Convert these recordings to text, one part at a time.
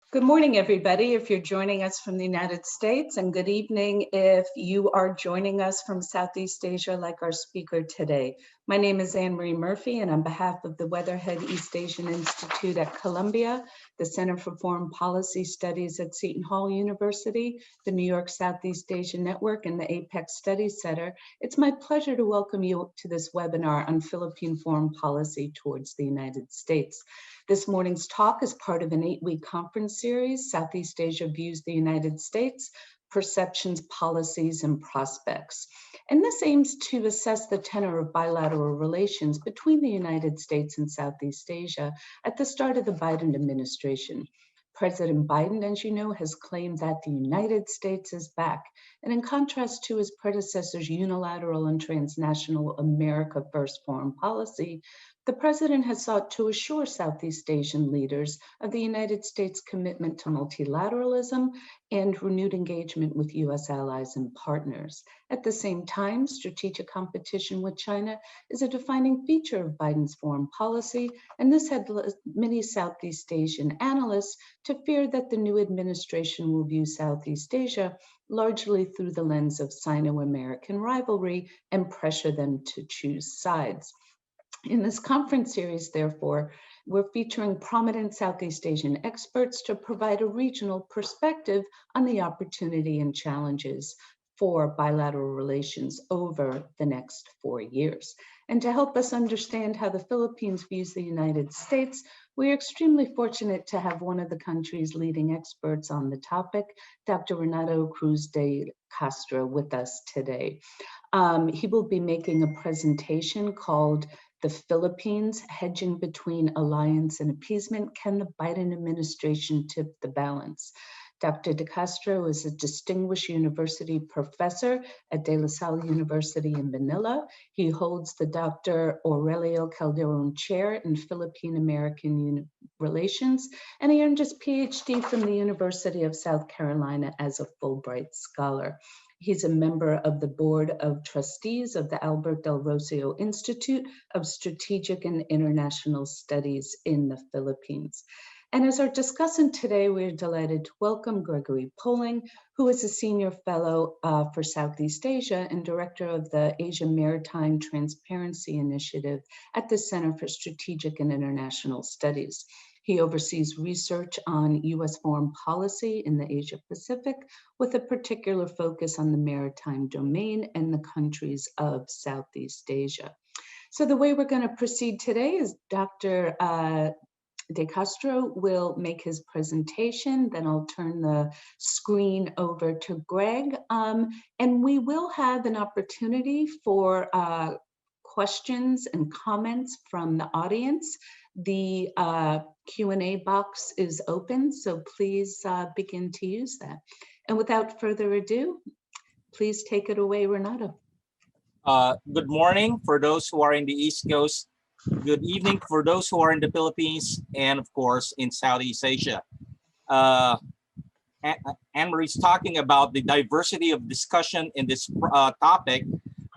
Good morning, everybody, if you're joining us from the United States, and good evening if you are joining us from Southeast Asia like our speaker today. My name is Anne Marie Murphy, and on behalf of the Weatherhead East Asian Institute at Columbia, the Center for Foreign Policy Studies at Seton Hall University, the New York Southeast Asia Network, and the Apex Studies Center, it's my pleasure to welcome you to this webinar on Philippine foreign policy towards the United States. This morning's talk is part of an 8-week conference series, Southeast Asia Views the United States, Perceptions, Policies, and Prospects. And this aims to assess the tenor of bilateral relations between the United States and Southeast Asia at the start of the Biden administration. President Biden, as you know, has claimed that the United States is back. And in contrast to his predecessor's unilateral and transnational America First foreign policy, the president has sought to assure Southeast Asian leaders of the United States' commitment to multilateralism and renewed engagement with U.S. allies and partners. At the same time, strategic competition with China is a defining feature of Biden's foreign policy, and this had led many Southeast Asian analysts to fear that the new administration will view Southeast Asia largely through the lens of Sino-American rivalry and pressure them to choose sides. In this conference series, therefore, we're featuring prominent Southeast Asian experts to provide a regional perspective on the opportunity and challenges for bilateral relations over the next 4 years. And to help us understand how the Philippines views the United States, we're extremely fortunate to have one of the country's leading experts on the topic, Dr. Renato Cruz de Castro, with us today. He will be making a presentation called "The Philippines, Hedging Between Alliance and Appeasement, Can the Biden Administration Tip the Balance?" Dr. de Castro is a distinguished university professor at De La Salle University in Manila. He holds the Dr. Aurelio Calderon Chair in Philippine-American Relations, and he earned his PhD from the University of South Carolina as a Fulbright Scholar. He's a member of the Board of Trustees of the Albert Del Rosario Institute of Strategic and International Studies in the Philippines. And as our discussant today, we're delighted to welcome Gregory Poling, who is a senior fellow for Southeast Asia and director of the Asia Maritime Transparency Initiative at the Center for Strategic and International Studies. He oversees research on U.S. foreign policy in the Asia-Pacific, with a particular focus on the maritime domain and the countries of Southeast Asia. So the way we're going to proceed today is Dr. de Castro will make his presentation, then I'll turn the screen over to Greg, and we will have an opportunity for questions and comments from the audience. The Q&A box is open, so please begin to use that. And without further ado, please take it away, Renato. Good morning for those who are in the East Coast. Good evening for those who are in the Philippines and, of course, in Southeast Asia. Anne-Marie's talking about the diversity of discussion in this topic.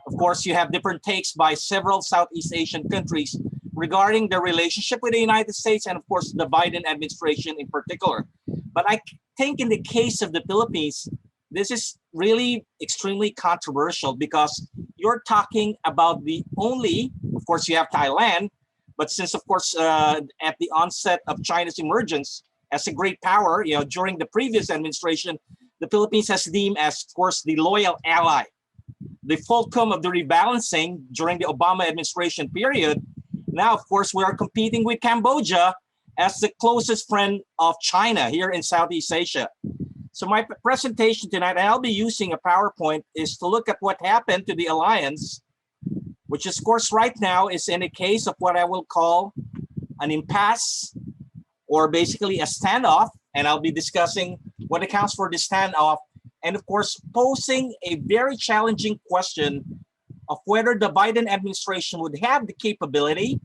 Of course, you have different takes by several Southeast Asian countries regarding the relationship with the United States and, of course, the Biden administration in particular. But I think in the case of the Philippines, this is really extremely controversial because you're talking about the only, of course, you have Thailand, but since, of course, at the onset of China's emergence as a great power, during the previous administration, the Philippines has deemed as, of course, the loyal ally. The fulcrum of the rebalancing during the Obama administration period. Now, of course, we are competing with Cambodia as the closest friend of China here in Southeast Asia. So my presentation tonight, and I'll be using a PowerPoint, is to look at what happened to the alliance, which of course right now is in a case of what I will call an impasse, or basically a standoff. And I'll be discussing what accounts for the standoff, and of course posing a very challenging question of whether the Biden administration would have the capability,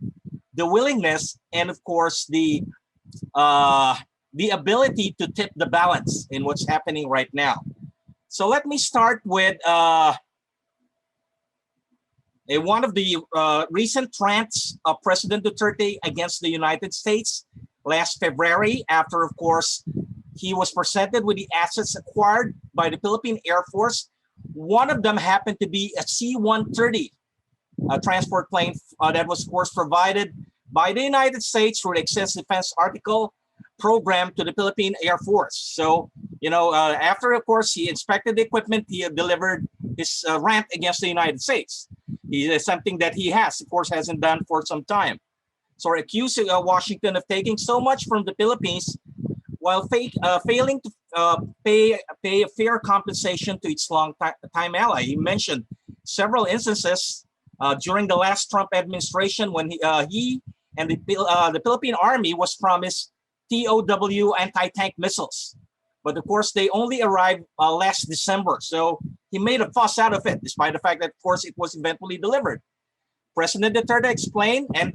the willingness, and of course the ability to tip the balance in what's happening right now. So let me start with one of the recent rants of President Duterte against the United States last February, after, of course, He was presented with the assets acquired by the Philippine Air Force. One of them happened to be a C-130 transport plane that was, of course, provided by the United States through the Excess Defense Article program to the Philippine Air Force. So, after, of course, he inspected the equipment, he delivered his rant against the United States. Something that he has, of course, hasn't done for some time. So accusing Washington of taking so much from the Philippines while failing to pay a fair compensation to its long-time ally. He mentioned several instances during the last Trump administration when he and the Philippine Army was promised TOW anti-tank missiles. But of course, they only arrived last December. So he made a fuss out of it, despite the fact that, of course, it was eventually delivered. President Duterte explained, and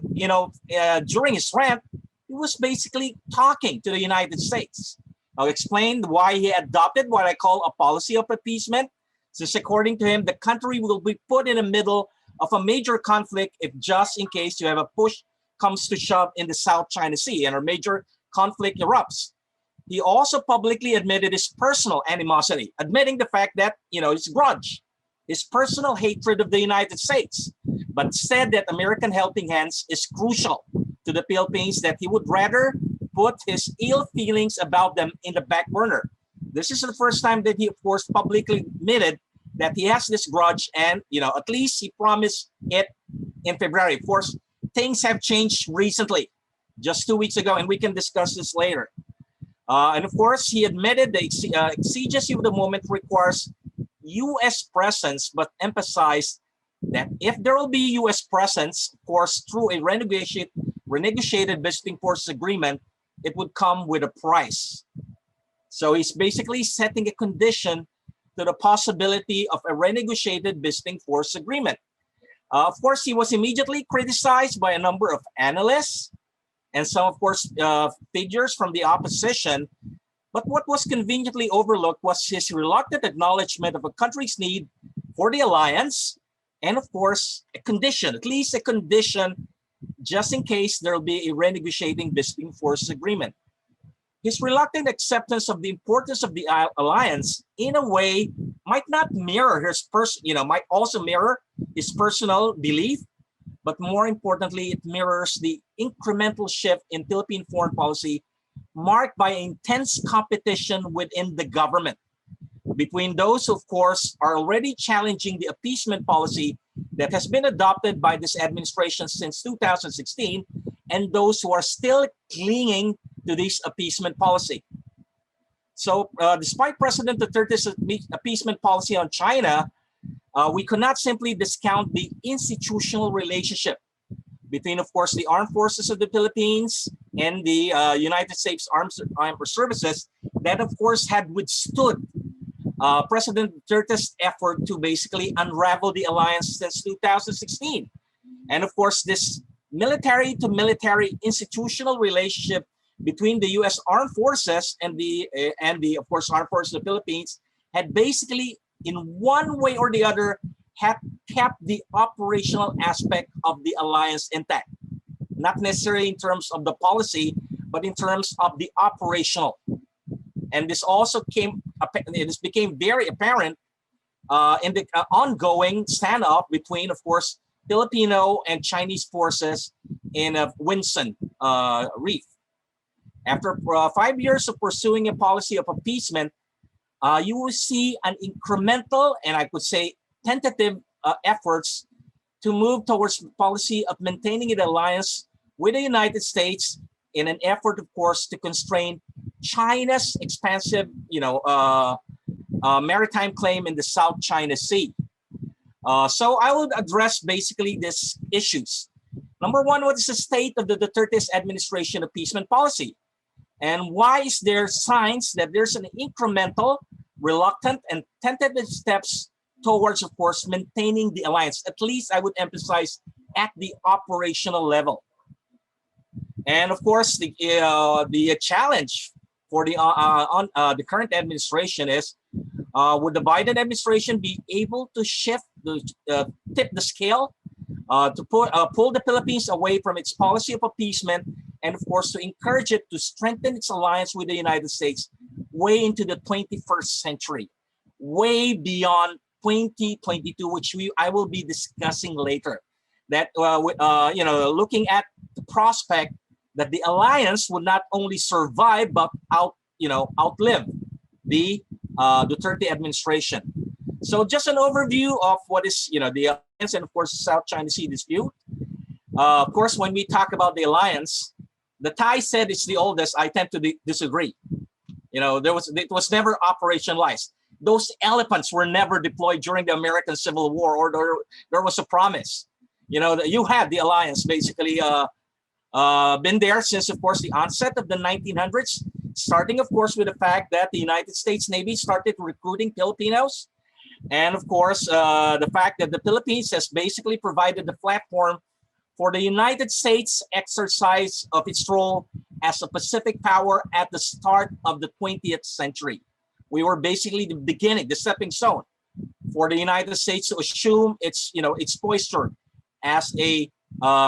during his rant, he was basically talking to the United States. Explained why he adopted what I call a policy of appeasement, since according to him, the country will be put in the middle of a major conflict if just in case you have a push comes to shove in the South China Sea and a major conflict erupts. He also publicly admitted his personal animosity, admitting the fact that, his grudge, his personal hatred of the United States, but said that American helping hands is crucial to the Philippines, that he would rather put his ill feelings about them in the back burner. This is the first time that he, of course, publicly admitted that he has this grudge, and, at least he promised it in February. Of course, things have changed recently, just 2 weeks ago, and we can discuss this later. And of course, he admitted the exigency of the moment requires U.S. presence, but emphasized that if there will be U.S. presence, of course, through a renegotiated visiting forces agreement, it would come with a price. So he's basically setting a condition to the possibility of a renegotiated visiting force agreement. Of course, he was immediately criticized by a number of analysts and some, of course, figures from the opposition. But what was conveniently overlooked was his reluctant acknowledgement of a country's need for the alliance, and of course, a condition, at least a condition, just in case there will be a renegotiating visiting forces agreement. His reluctant acceptance of the importance of the alliance, in a way, might not mirror his might also mirror his personal belief, but more importantly, it mirrors the incremental shift in Philippine foreign policy marked by intense competition within the government between those who, of course, are already challenging the appeasement policy that has been adopted by this administration since 2016 and those who are still clinging to this appeasement policy. So despite President Duterte's appeasement policy on China, we could not simply discount the institutional relationship between, of course, the armed forces of the Philippines and the United States Armed Services that, of course, had withstood President Duterte's effort to basically unravel the alliance since 2016. And of course, this military to military institutional relationship between the U.S. Armed Forces and the of course, Armed Forces of the Philippines had basically, in one way or the other, had kept the operational aspect of the alliance intact. Not necessarily in terms of the policy, but in terms of the operational. And this also became very apparent in the ongoing standoff between, of course, Filipino and Chinese forces in Winson Reef. After 5 years of pursuing a policy of appeasement, you will see an incremental, and I could say tentative efforts to move towards the policy of maintaining an alliance with the United States in an effort, of course, to constrain China's expansive, maritime claim in the South China Sea. So I will address basically these issues. Number one, what is the state of the Duterte administration appeasement policy? And why is there signs that there's an incremental, reluctant, and tentative steps towards, of course, maintaining the alliance? At least I would emphasize at the operational level. And of course, the challenge for the current administration is, would the Biden administration be able to tip the scale to pull the Philippines away from its policy of appeasement, and of course to encourage it to strengthen its alliance with the United States way into the 21st century, way beyond 2022, which I will be discussing later. That looking at the prospect that the alliance would not only survive but outlive the Duterte administration. So just an overview of what is the alliance and of course the South China Sea dispute. Of course, when we talk about the alliance, the Thai said it's the oldest. I tend to disagree. It was never operationalized. Those elephants were never deployed during the American Civil War, or there was a promise. You had the alliance basically been there since, of course, the onset of the 1900s, starting, of course, with the fact that the United States Navy started recruiting Filipinos. And, of course, the fact that the Philippines has basically provided the platform for the United States exercise of its role as a Pacific power at the start of the 20th century. We were basically the beginning, the stepping stone for the United States to assume its posture as a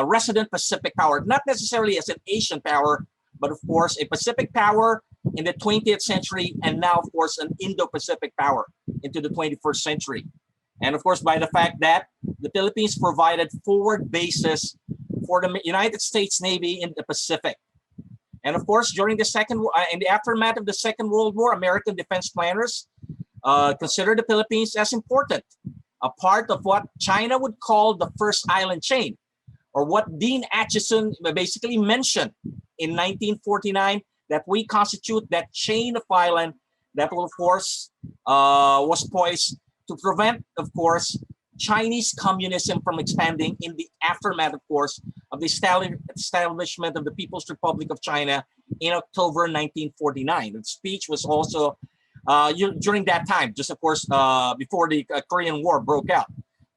resident Pacific power, not necessarily as an Asian power, but of course a Pacific power in the 20th century, and now of course an Indo-Pacific power into the 21st century. And of course by the fact that the Philippines provided forward bases for the United States Navy in the Pacific. And of course, during in the aftermath of the Second World War, American defense planners considered the Philippines as important, a part of what China would call the first island chain, or what Dean Acheson basically mentioned in 1949, that we constitute that chain of island that will, of course, was poised to prevent, of course, Chinese communism from expanding in the aftermath, of course, of the establishment of the People's Republic of China in October 1949. The speech was also during that time, just of course before the Korean War broke out.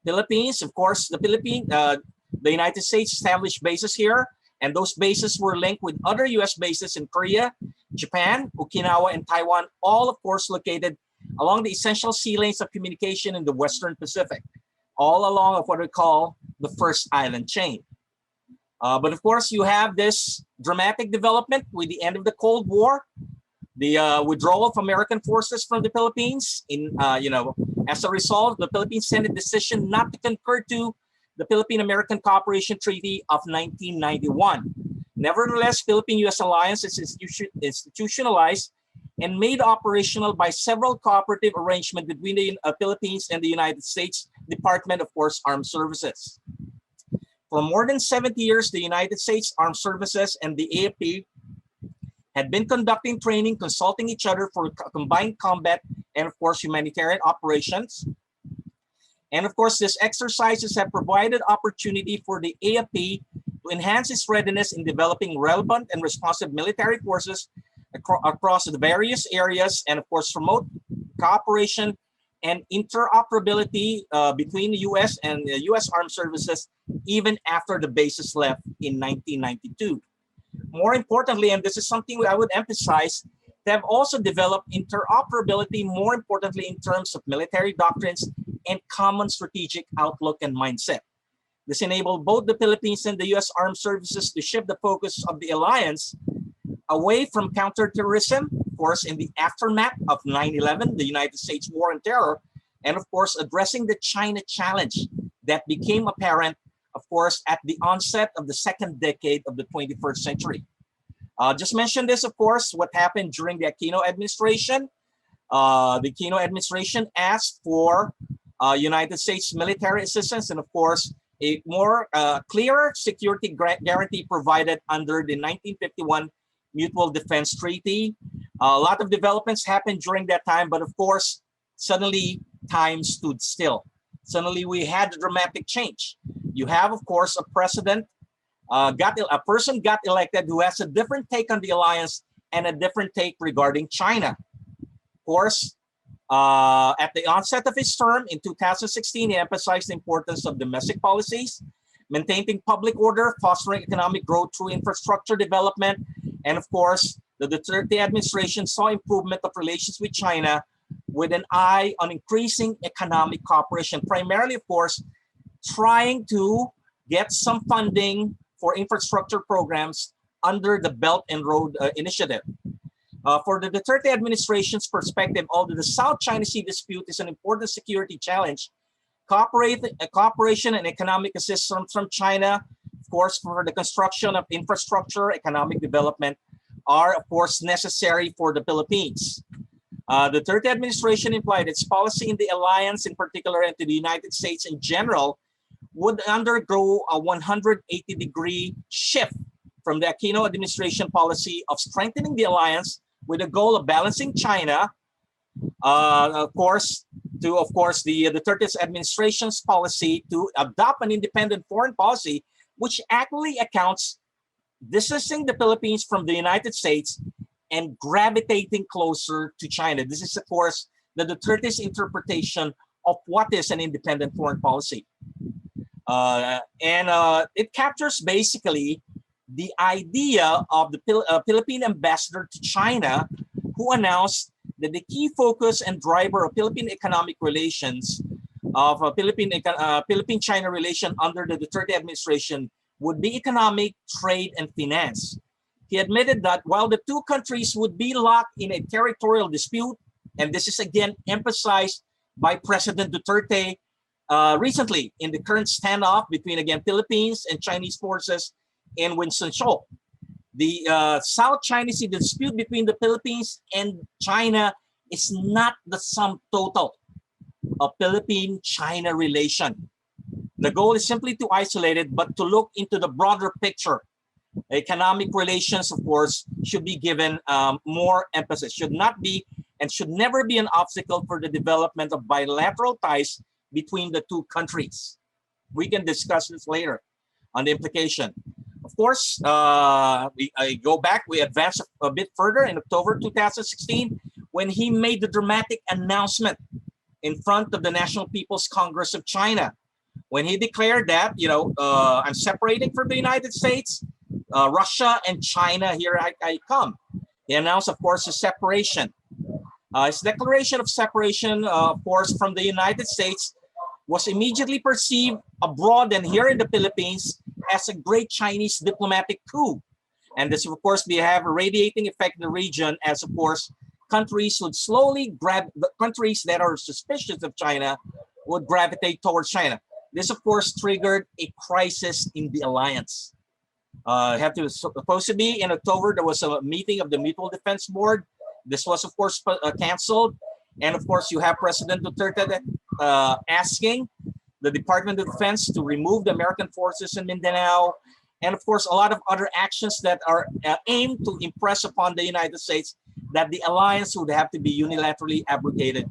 Philippines, of course, the United States established bases here, and those bases were linked with other U.S. bases in Korea, Japan, Okinawa, and Taiwan, all of course located along the essential sea lanes of communication in the Western Pacific, all along of what we call the first island chain. But of course, you have this dramatic development with the end of the Cold War, the withdrawal of American forces from the Philippines. As a result, the Philippine Senate decision not to concur to the Philippine-American Cooperation Treaty of 1991. Nevertheless, Philippine-U.S. alliance is institutionalized and made operational by several cooperative arrangements between the Philippines and the United States Department of Course Armed Services. For more than 70 years, the United States Armed Services and the AFP had been conducting training, consulting each other for combined combat and, of course, humanitarian operations. And, of course, these exercises have provided opportunity for the AFP to enhance its readiness in developing relevant and responsive military forces across the various areas, and, of course, promote cooperation and interoperability between the U.S. and the U.S. Armed Services even after the bases left in 1992. More importantly, and this is something I would emphasize, they have also developed interoperability, more importantly in terms of military doctrines and common strategic outlook and mindset. This enabled both the Philippines and the U.S. Armed Services to shift the focus of the alliance away from counterterrorism, of course, in the aftermath of 9/11, the United States War on Terror, and of course, addressing the China challenge that became apparent, of course, at the onset of the second decade of the 21st century. Just mention this, of course, what happened during the Aquino administration. The Aquino administration asked for United States military assistance and, of course, a more clearer security guarantee provided under the 1951 Mutual Defense Treaty. A lot of developments happened during that time, but of course, suddenly time stood still. Suddenly we had a dramatic change. You have, of course, a president, a person got elected who has a different take on the alliance and a different take regarding China. Of course, at the onset of his term in 2016, he emphasized the importance of domestic policies, maintaining public order, fostering economic growth through infrastructure development, and of course, the Duterte administration saw improvement of relations with China with an eye on increasing economic cooperation, primarily, of course, trying to get some funding for infrastructure programs under the Belt and Road Initiative. For the Duterte administration's perspective, although the South China Sea dispute is an important security challenge, cooperation and economic assistance from China, of course, for the construction of infrastructure, economic development, are, of course, necessary for the Philippines. The Duterte administration implied its policy in the alliance, in particular, and to the United States in general, would undergo a 180-degree shift from the Aquino administration policy of strengthening the alliance with the goal of balancing China, of course, the Duterte's administration's policy to adopt an independent foreign policy, which actually accounts distancing the Philippines from the United States and gravitating closer to China. This is, of course, the Duterte's interpretation of what is an independent foreign policy. It captures basically the idea of the Philippine ambassador to China, who announced that the key focus and driver of Philippine economic relations, of Philippine-China relation under the Duterte administration, would be economic, trade, and finance. He admitted that while the two countries would be locked in a territorial dispute, and this is again emphasized by President Duterte recently in the current standoff between, again, Philippines and Chinese forces in Winston-Chou. The South China Sea dispute between the Philippines and China is not the sum total of Philippine-China relation. The goal is simply to isolate it, but to look into the broader picture. Economic relations, of course, should be given more emphasis, should not be and should never be an obstacle for the development of bilateral ties between the two countries. We can discuss this later on the implication. Of course, we advance a bit further in October 2016 when he made the dramatic announcement in front of the National People's Congress of China, when he declared that, I'm separating from the United States, Russia and China, here I come. He announced, of course, a separation. His declaration of separation, of course, from the United States was immediately perceived abroad and here in the Philippines as a great Chinese diplomatic coup. And this, of course, may have a radiating effect in the region as, of course, countries would slowly countries that are suspicious of China would gravitate towards China. This, of course, triggered a crisis in the alliance. Supposed to be in October, there was a meeting of the Mutual Defense Board. This was, of course, canceled. And of course, you have President Duterte asking the Department of Defense to remove the American forces in Mindanao. And of course, a lot of other actions that are aimed to impress upon the United States that the alliance would have to be unilaterally abrogated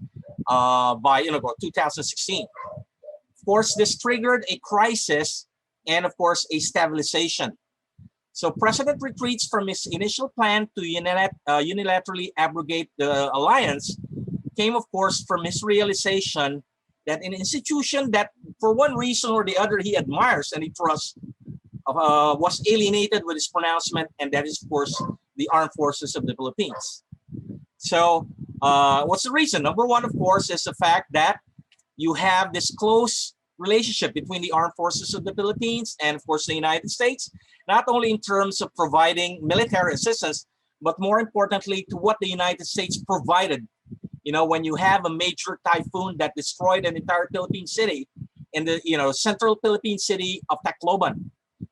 by 2016. Of course, this triggered a crisis and of course, a stabilization. So President retreats from his initial plan to unilaterally abrogate the alliance came, of course, from his realization that an institution that for one reason or the other he admires and he trusts was alienated with his pronouncement, and that is, of course, the armed forces of the Philippines. So what's the reason? Number one, of course, is the fact that you have this close relationship between the armed forces of the Philippines and, of course, the United States, not only in terms of providing military assistance, but more importantly, to what the United States provided. When you have a major typhoon that destroyed an entire Philippine city in the central Philippine city of Tacloban,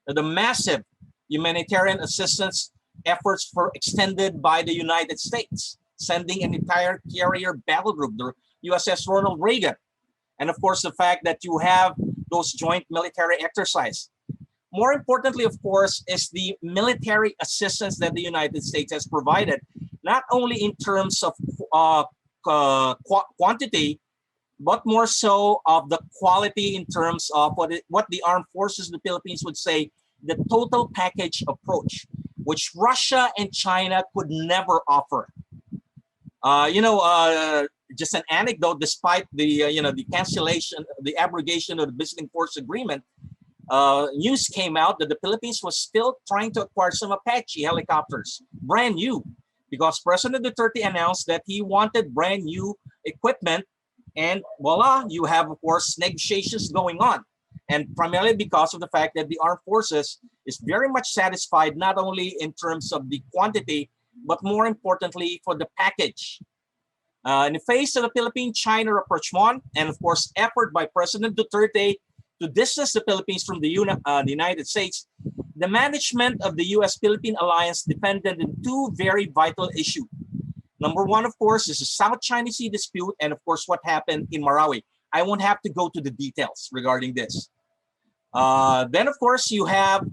the massive humanitarian assistance efforts were extended by the United States, sending an entire carrier battle group, the USS Ronald Reagan. And of course, the fact that you have those joint military exercises. More importantly, of course, is the military assistance that the United States has provided, not only in terms of quantity, but more so of the quality in terms of what the armed forces of the Philippines would say, the total package approach, which Russia and China could never offer. Just an anecdote, despite the cancellation, the abrogation of the visiting force agreement, news came out that the Philippines was still trying to acquire some Apache helicopters, brand new, because President Duterte announced that he wanted brand new equipment, and voila, you have, of course, negotiations going on. And primarily because of the fact that the armed forces is very much satisfied, not only in terms of the quantity, but more importantly, for the package. In the face of the Philippine-China rapprochement, and of course, effort by President Duterte to distance the Philippines from the United States, the management of the U.S.-Philippine alliance depended on two very vital issues. Number one, of course, is the South China Sea dispute, and of course, what happened in Marawi. I won't have to go to the details regarding this. Then, of course, you have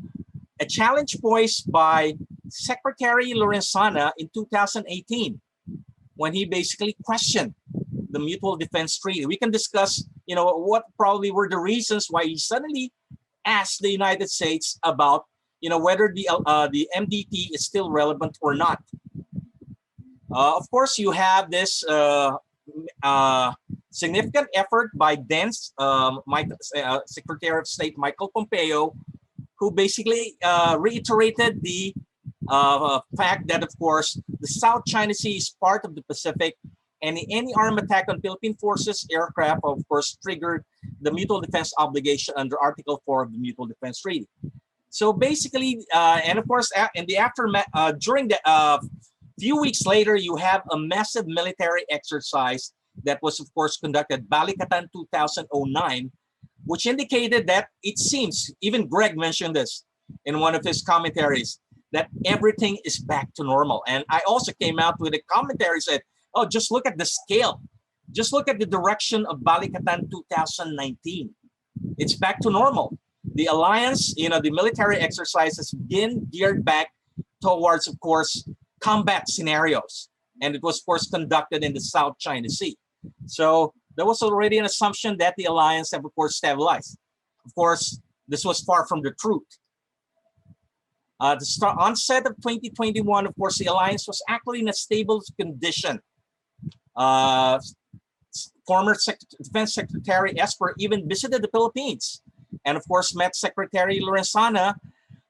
a challenge voiced by Secretary Lorenzana in 2018, when he basically questioned the Mutual Defense Treaty. We can discuss, what probably were the reasons why he suddenly asked the United States about, whether the MDT is still relevant or not. Of course, you have this significant effort by then Secretary of State Michael Pompeo, who basically reiterated the fact that, of course, the South China Sea is part of the Pacific, and any armed attack on Philippine forces aircraft, of course, triggered the mutual defense obligation under Article 4 of the Mutual Defense Treaty. So basically, and of course, in the aftermath, during the few weeks later, you have a massive military exercise that was, of course, conducted, Balikatan 2009, which indicated that it seems, even Greg mentioned this in one of his commentaries, that everything is back to normal. And I also came out with a commentary said, oh, just look at the scale. Just look at the direction of Balikatan 2019. It's back to normal. The alliance, the military exercise has been geared back towards, of course, combat scenarios. And it was, of course, conducted in the South China Sea. So there was already an assumption that the alliance have, of course, stabilized. Of course, this was far from the truth. The onset of 2021, of course, the alliance was actually in a stable condition. Former Defense Secretary Esper even visited the Philippines and, of course, met Secretary Lorenzana.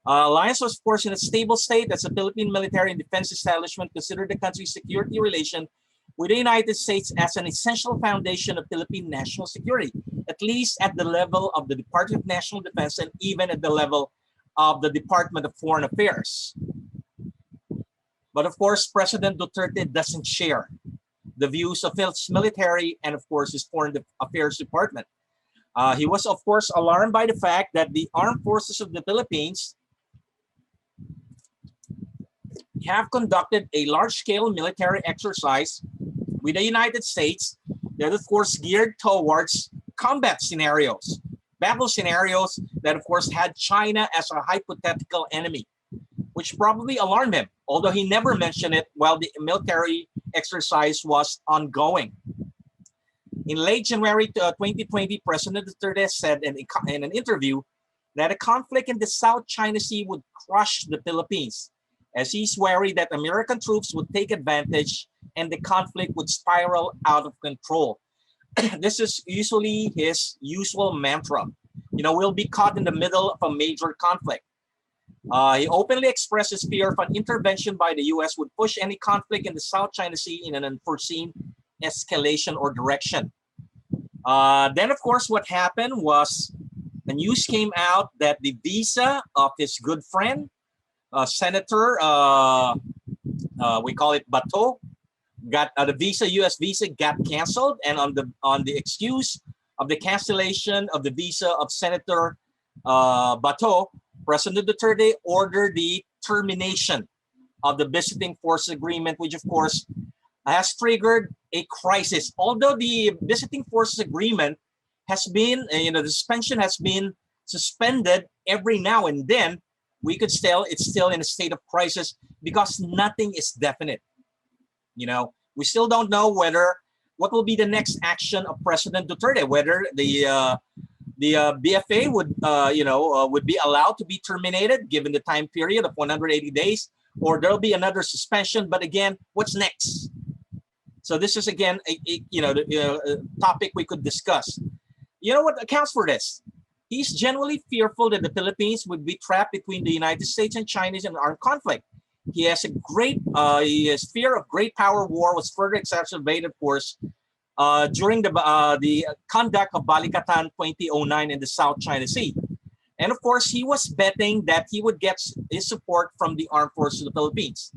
Alliance was, of course, in a stable state as the Philippine military and defense establishment considered the country's security relation with the United States as an essential foundation of Philippine national security, at least at the level of the Department of National Defense and even at the level of the Department of Foreign Affairs. But of course, President Duterte doesn't share the views of his military and, of course, his Foreign Affairs Department. He was, of course, alarmed by the fact that the armed forces of the Philippines have conducted a large-scale military exercise with the United States that, of course, geared towards combat scenarios, battle scenarios that, of course, had China as a hypothetical enemy, which probably alarmed him, although he never mentioned it while the military exercise was ongoing. In late January 2020, President Duterte said in an interview that a conflict in the South China Sea would crush the Philippines, as he's worried that American troops would take advantage and the conflict would spiral out of control. This is usually his usual mantra. We'll be caught in the middle of a major conflict. He openly expressed his fear of an intervention by the U.S. would push any conflict in the South China Sea in an unforeseen escalation or direction. Then, of course, what happened was the news came out that the visa of his good friend, Senator, we call it Bato, got the U.S. visa got canceled, and on the excuse of the cancellation of the visa of Senator Bato, President Duterte ordered the termination of the visiting force agreement, which of course has triggered a crisis. Although the visiting forces agreement has been, the suspension has been suspended every now and then, it's still in a state of crisis because nothing is definite. We still don't know what will be the next action of President Duterte, whether the BFA would be allowed to be terminated given the time period of 180 days, or there'll be another suspension. But again, what's next? So this is again a topic we could discuss. What accounts for this? He's genuinely fearful that the Philippines would be trapped between the United States and China in an armed conflict. He has his fear of great power war was further exacerbated, of course, during the conduct of Balikatan 2009 in the South China Sea. And of course, he was betting that he would get his support from the armed forces of the Philippines.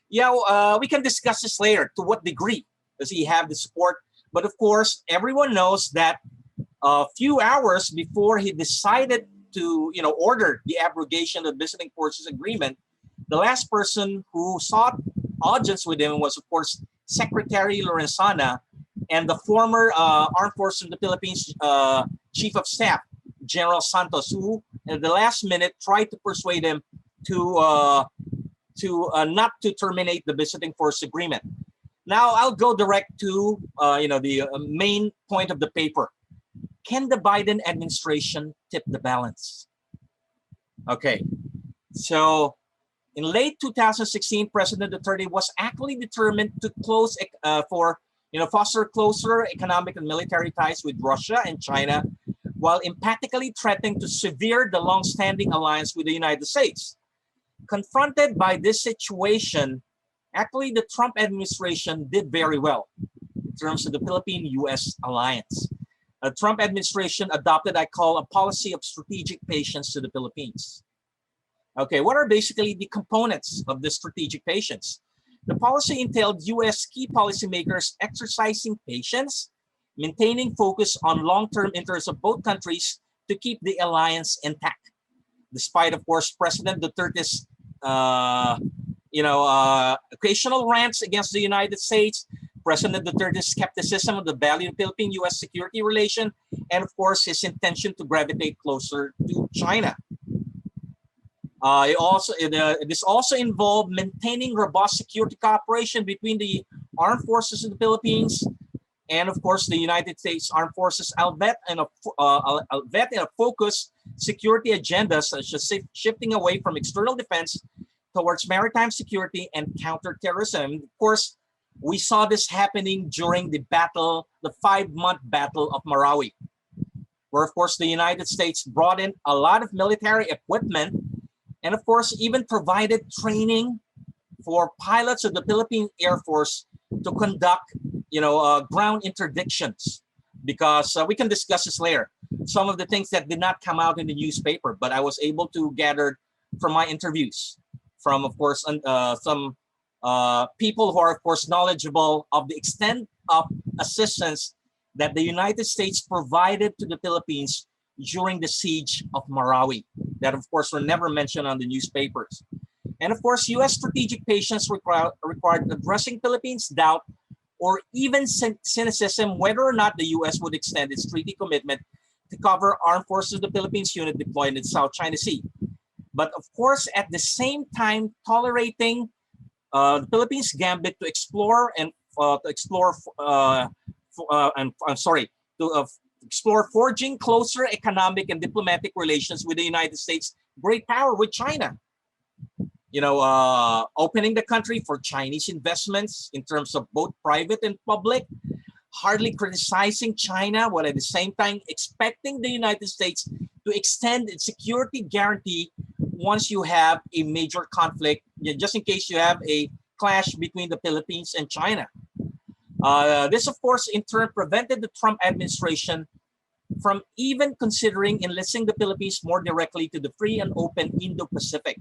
Yeah, we can discuss this later. To what degree does he have the support? But of course, everyone knows that a few hours before he decided to, order the abrogation of the Visiting Forces Agreement, the last person who sought audience with him was, of course, Secretary Lorenzana and the former Armed Forces of the Philippines Chief of Staff, General Santos, who at the last minute tried to persuade him to not to terminate the Visiting Force Agreement. Now I'll go direct to the main point of the paper. Can the Biden administration tip the balance? Okay, so in late 2016, President Duterte was actually determined to foster closer economic and military ties with Russia and China, while emphatically threatening to sever the long-standing alliance with the United States. Confronted by this situation, actually the Trump administration did very well in terms of the Philippine-U.S. alliance. The Trump administration adopted, I call, a policy of strategic patience to the Philippines. Okay, what are basically the components of this strategic patience? The policy entailed U.S. key policymakers exercising patience, maintaining focus on long-term interests of both countries to keep the alliance intact. Despite, of course, President Duterte's occasional rants against the United States, President Duterte's skepticism of the value of Philippine-U.S. security relation, and of course, his intention to gravitate closer to China. This also involved maintaining robust security cooperation between the armed forces of the Philippines and, of course, the United States Armed Forces, albeit in a focused security agenda, such as shifting away from external defense towards maritime security and counterterrorism. Of course, we saw this happening during the 5-month battle of Marawi, where, of course, the United States brought in a lot of military equipment and, of course, even provided training for pilots of the Philippine Air Force to conduct, ground interdictions. Because we can discuss this later. Some of the things that did not come out in the newspaper, but I was able to gather from my interviews from, of course, some people who are, of course, knowledgeable of the extent of assistance that the United States provided to the Philippines during the siege of Marawi, that, of course, were never mentioned on the newspapers. And, of course, U.S. strategic patience required addressing Philippines' doubt or even cynicism whether or not the U.S. would extend its treaty commitment to cover armed forces of the Philippines unit deployed in the South China Sea. But, of course, at the same time, tolerating the Philippines' gambit to explore forging closer economic and diplomatic relations with the United States, great power with China. Opening the country for Chinese investments in terms of both private and public, hardly criticizing China, while at the same time expecting the United States to extend its security guarantee once you have a major conflict, just in case you have a clash between the Philippines and China. This, of course, in turn prevented the Trump administration from even considering enlisting the Philippines more directly to the free and open Indo-Pacific.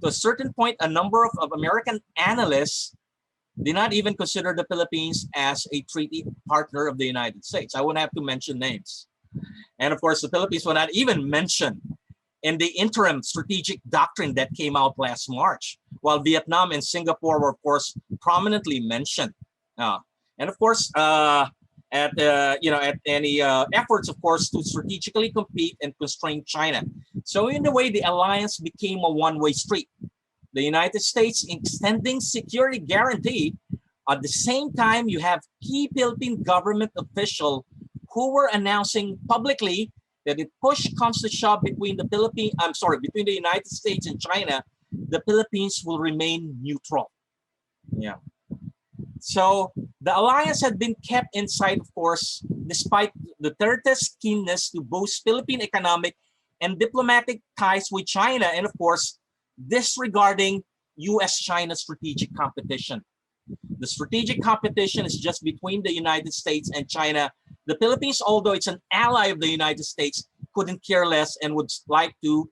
To a certain point, a number of American analysts did not even consider the Philippines as a treaty partner of the United States. I wouldn't have to mention names. And of course, the Philippines were not even mentioned in the interim strategic doctrine that came out last March, while Vietnam and Singapore were, of course, prominently mentioned. And of course, at any efforts, of course, to strategically compete and constrain China. So in a way, the alliance became a one-way street. The United States extending security guarantee. At the same time, you have key Philippine government officials who were announcing publicly that if push comes to shove between the United States and China, the Philippines will remain neutral. Yeah. So the alliance had been kept in sight, of course, despite Duterte's keenness to boost Philippine economic and diplomatic ties with China, and of course, disregarding U.S.-China strategic competition. The strategic competition is just between the United States and China. The Philippines, although it's an ally of the United States, couldn't care less and would like to,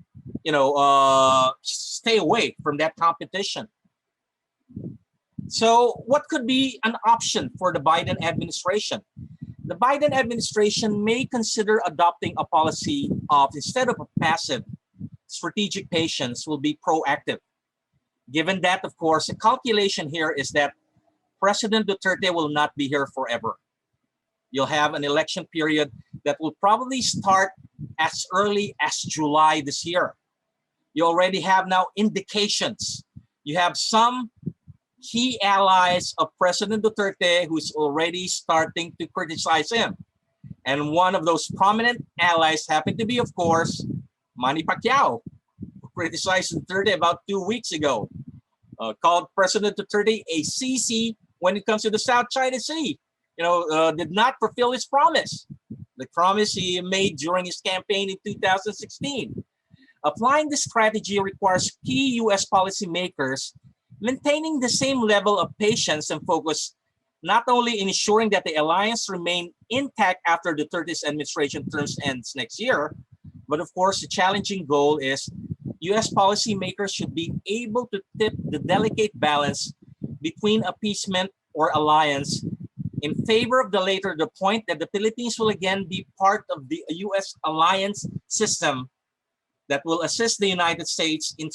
stay away from that competition. So what could be an option for the Biden administration? The Biden administration may consider adopting a policy of, instead of a passive, strategic patience, will be proactive. Given that, of course, the calculation here is that President Duterte will not be here forever. You'll have an election period that will probably start as early as July this year. You already have now indications. You have some key allies of President Duterte who's already starting to criticize him. And one of those prominent allies happened to be, of course, Manny Pacquiao, who criticized Duterte about 2 weeks ago, called President Duterte a CC when it comes to the South China Sea. Did not fulfill his promise, the promise he made during his campaign in 2016. Applying this strategy requires key U.S. policymakers maintaining the same level of patience and focus, not only in ensuring that the alliance remain intact after Duterte's administration term ends next year, but of course, the challenging goal is U.S. policymakers should be able to tip the delicate balance between appeasement or alliance in favor of the latter, the point that the Philippines will again be part of the U.S. alliance system that will assist the United States in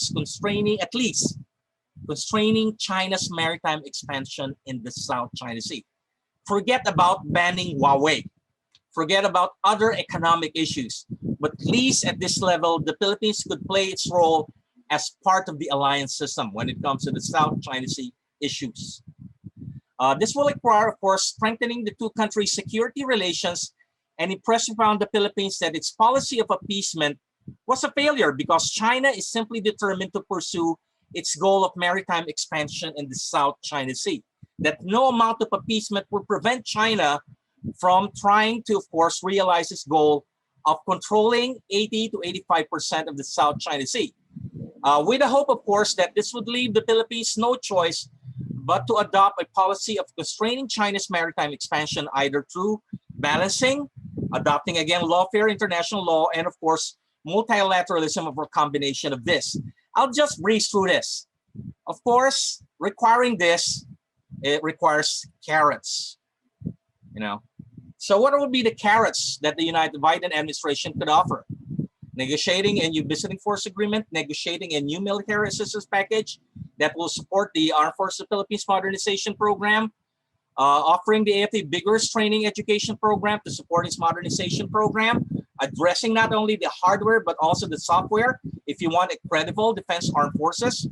constraining China's maritime expansion in the South China Sea. Forget about banning Huawei. Forget about other economic issues. But at least at this level, the Philippines could play its role as part of the alliance system when it comes to the South China Sea issues. This will require, of course, strengthening the two countries' security relations and impressing upon the Philippines that its policy of appeasement was a failure because China is simply determined to pursue its goal of maritime expansion in the South China Sea. That no amount of appeasement will prevent China from trying to, of course, realize its goal of controlling 80 to 85% of the South China Sea. With the hope, of course, that this would leave the Philippines no choice but to adopt a policy of constraining China's maritime expansion, either through balancing, adopting again lawfare international law, and of course, multilateralism, or a combination of this. I'll just breeze through this. Of course, requiring this, it requires carrots, So what would be the carrots that the Biden administration could offer? Negotiating a new visiting force agreement, negotiating a new military assistance package that will support the Armed Forces of the Philippines Modernization Program, offering the AFP vigorous training education program to support its modernization program, addressing not only the hardware but also the software if you want a credible defense armed forces,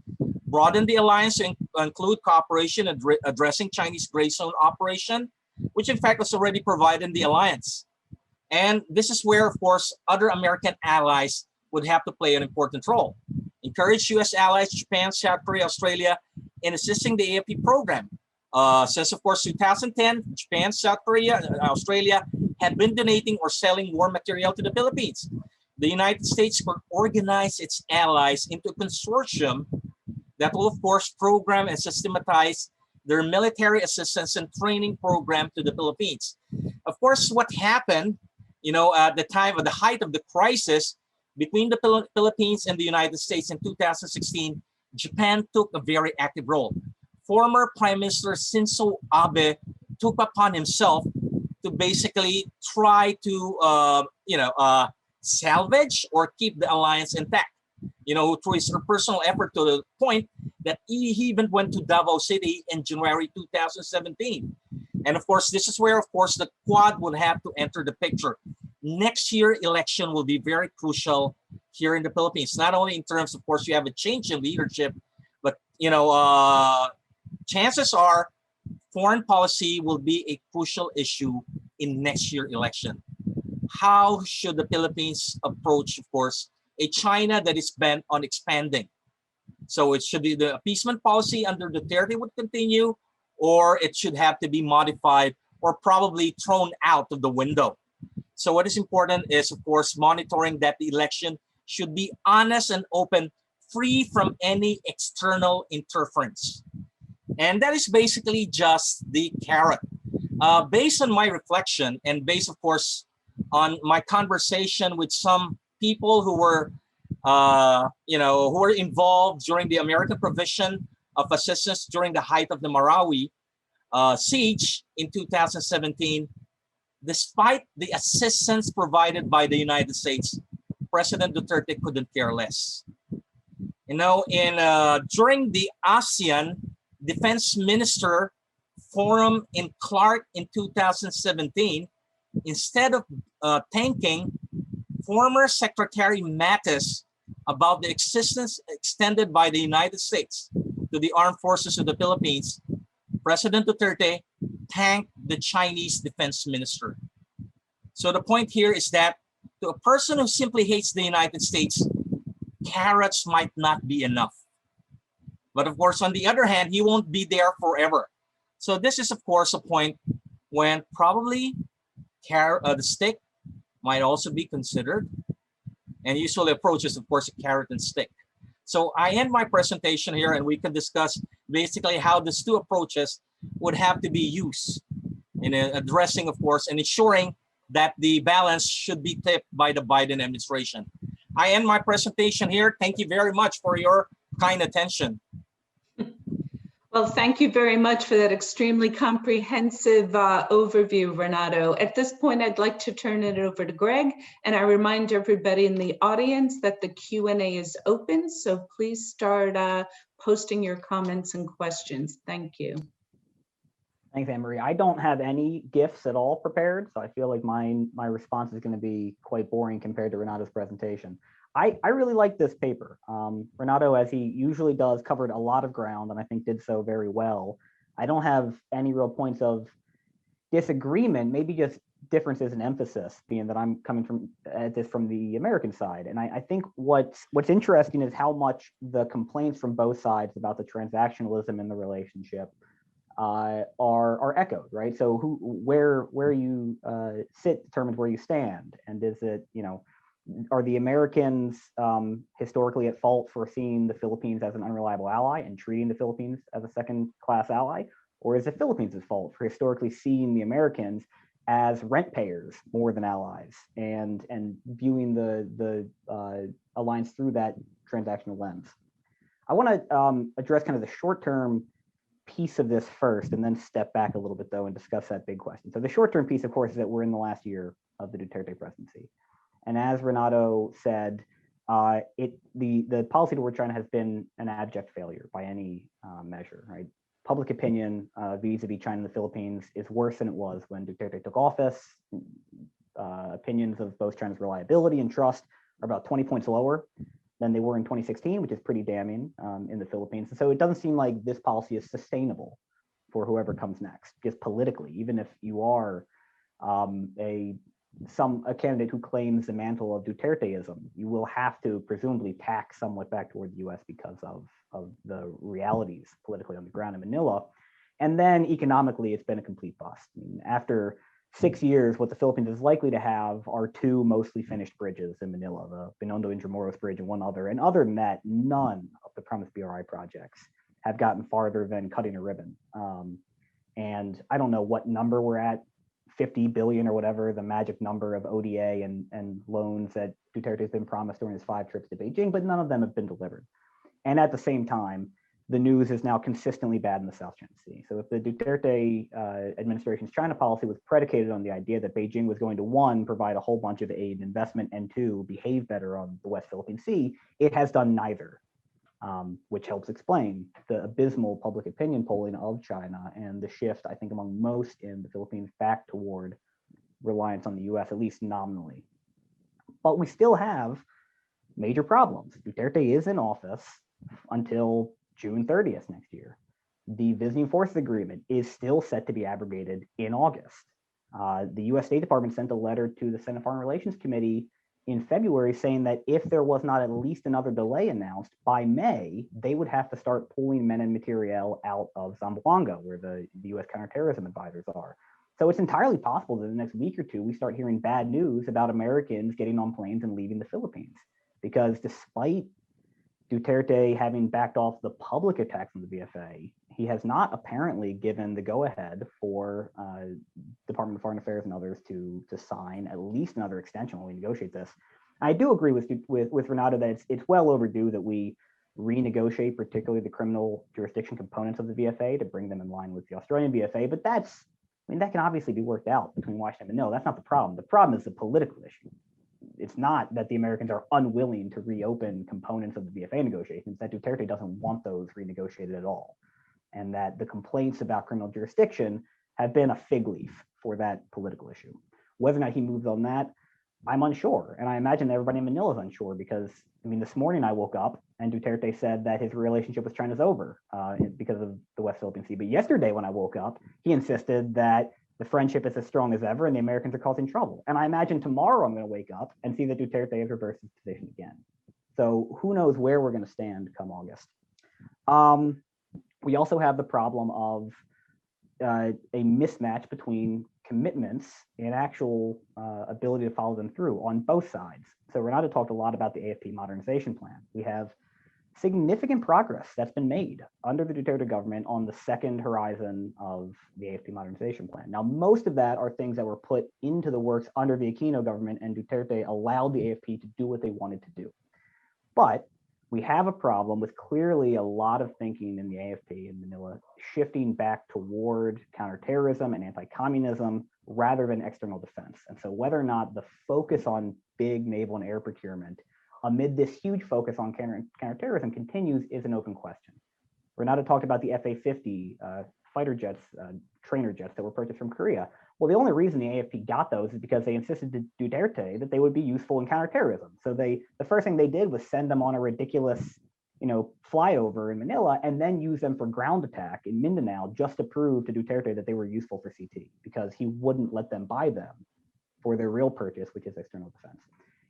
broaden the alliance to include cooperation addressing Chinese gray zone operation, which in fact was already provided in the alliance. And this is where, of course, other American allies would have to play an important role. Encourage U.S. allies, Japan, South Korea, Australia, in assisting the AFP program. Since, of course, 2010, Japan, South Korea, Australia had been donating or selling war material to the Philippines. The United States could organize its allies into a consortium that will, of course, program and systematize their military assistance and training program to the Philippines. Of course, what happened, at the time of the height of the crisis between the Philippines and the United States in 2016, Japan took a very active role. Former Prime Minister Shinzo Abe took upon himself to basically try to, salvage or keep the alliance intact, through his personal effort to the point that he even went to Davao City in January 2017. And of course, this is where, of course, the Quad will have to enter the picture. Next year election will be very crucial here in the Philippines, not only in terms, of course, you have a change in leadership, but, chances are foreign policy will be a crucial issue in next year election. How should the Philippines approach, of course, a China that is bent on expanding? So it should be the appeasement policy under Duterte would continue, or it should have to be modified or probably thrown out of the window. So what is important is, of course, monitoring that the election should be honest and open, free from any external interference. And that is basically just the carrot. Based on my reflection and based, of course, on my conversation with some people who were, who were involved during the American provision of assistance during the height of the Marawi siege in 2017, despite the assistance provided by the United States, President Duterte couldn't care less. You know, during the ASEAN Defense Minister Forum in Clark in 2017, instead of thanking former Secretary Mattis about the assistance extended by the United States to the armed forces of the Philippines, President Duterte thanked the Chinese defense minister. So the point here is that to a person who simply hates the United States, carrots might not be enough. But of course, on the other hand, he won't be there forever. So this is, of course, a point when probably the stick might also be considered. And usually approach is, of course, a carrot and stick. So I end my presentation here, and we can discuss basically how these two approaches would have to be used in addressing, of course, and ensuring that the balance should be tipped by the Biden administration. I end my presentation here. Thank you very much for your kind attention. Well, thank you very much for that extremely comprehensive overview, Renato. At this point, I'd like to turn it over to Greg, and I remind everybody in the audience that the Q&A is open, so please start posting your comments and questions. Thank you. Thanks, Anne-Marie. I don't have any gifts at all prepared, so I feel like my response is going to be quite boring compared to Renato's presentation. I really like this paper. Renato, as he usually does, covered a lot of ground and I think did so very well. I don't have any real points of disagreement, maybe just differences in emphasis, being that I'm coming from at this from the American side. And I think what's interesting is how much the complaints from both sides about the transactionalism in the relationship are echoed, right? So where you sit determines where you stand. And is it, you know, are the Americans historically at fault for seeing the Philippines as an unreliable ally and treating the Philippines as a second-class ally? Or is it Philippines' fault for historically seeing the Americans as rent payers more than allies and viewing the alliance through that transactional lens? I want to address kind of the short-term piece of this first and then step back a little bit though and discuss that big question. So the short-term piece, of course, is that we're in the last year of the Duterte presidency. And as Renato said, the policy toward China has been an abject failure by any measure, right? Public opinion vis-a-vis China and the Philippines is worse than it was when Duterte took office. Opinions of both China's reliability and trust are about 20 points lower than they were in 2016, which is pretty damning in the Philippines. And so it doesn't seem like this policy is sustainable for whoever comes next, just politically, even if you are a candidate who claims the mantle of Duterteism, you will have to presumably tack somewhat back toward the US because of the realities politically on the ground in Manila. And then economically, it's been a complete bust. I mean, after 6 years, what the Philippines is likely to have are two mostly finished bridges in Manila, the Binondo Intramuros Bridge and one other. And other than that, none of the promised BRI projects have gotten farther than cutting a ribbon. And I don't know what number we're at, 50 billion or whatever, the magic number of ODA and loans that Duterte has been promised during his 5 trips to Beijing, but none of them have been delivered. And at the same time, the news is now consistently bad in the South China Sea. So if the Duterte administration's China policy was predicated on the idea that Beijing was going to, 1, provide a whole bunch of aid and investment, and 2, behave better on the West Philippine Sea, it has done neither. Which helps explain the abysmal public opinion polling of China and the shift, I think, among most in the Philippines back toward reliance on the US, at least nominally. But we still have major problems. Duterte is in office until June 30th next year. The Visiting Forces Agreement is still set to be abrogated in August. The US State Department sent a letter to the Senate Foreign Relations Committee in February saying that if there was not at least another delay announced by May, they would have to start pulling men and materiel out of Zamboanga, where the US counterterrorism advisors are. So it's entirely possible that in the next week or two, we start hearing bad news about Americans getting on planes and leaving the Philippines. Because despite Duterte having backed off the public attacks on the VFA, he has not apparently given the go-ahead for Department of Foreign Affairs and others to sign at least another extension when we negotiate this. I do agree with Renato that it's well overdue that we renegotiate, particularly the criminal jurisdiction components of the VFA to bring them in line with the Australian VFA. But that's, I mean, that can obviously be worked out between Washington and Manila. That's not the problem. The problem is the political issue. It's not that the Americans are unwilling to reopen components of the VFA negotiations, that Duterte doesn't want those renegotiated at all. And that the complaints about criminal jurisdiction have been a fig leaf for that political issue. Whether or not he moves on that, I'm unsure. And I imagine everybody in Manila is unsure because, I mean, this morning I woke up and Duterte said that his relationship with China is over because of the West Philippine Sea. But yesterday when I woke up, he insisted that the friendship is as strong as ever and the Americans are causing trouble. And I imagine tomorrow I'm going to wake up and see that Duterte has reversed his position again. So who knows where we're going to stand come August. We also have the problem of a mismatch between commitments and actual ability to follow them through on both sides. So Renato talked a lot about the AFP modernization plan. We have significant progress that's been made under the Duterte government on the second horizon of the AFP modernization plan. Now, most of that are things that were put into the works under the Aquino government, and Duterte allowed the AFP to do what they wanted to do. But we have a problem with clearly a lot of thinking in the AFP in Manila shifting back toward counterterrorism and anti-communism rather than external defense. And so whether or not the focus on big naval and air procurement amid this huge focus on counterterrorism continues is an open question. Renato talked about the FA-50 fighter jets, trainer jets that were purchased from Korea. Well, the only reason the AFP got those is because they insisted to Duterte that they would be useful in counterterrorism. So the first thing they did was send them on a ridiculous, flyover in Manila and then use them for ground attack in Mindanao just to prove to Duterte that they were useful for CT because he wouldn't let them buy them for their real purchase, which is external defense.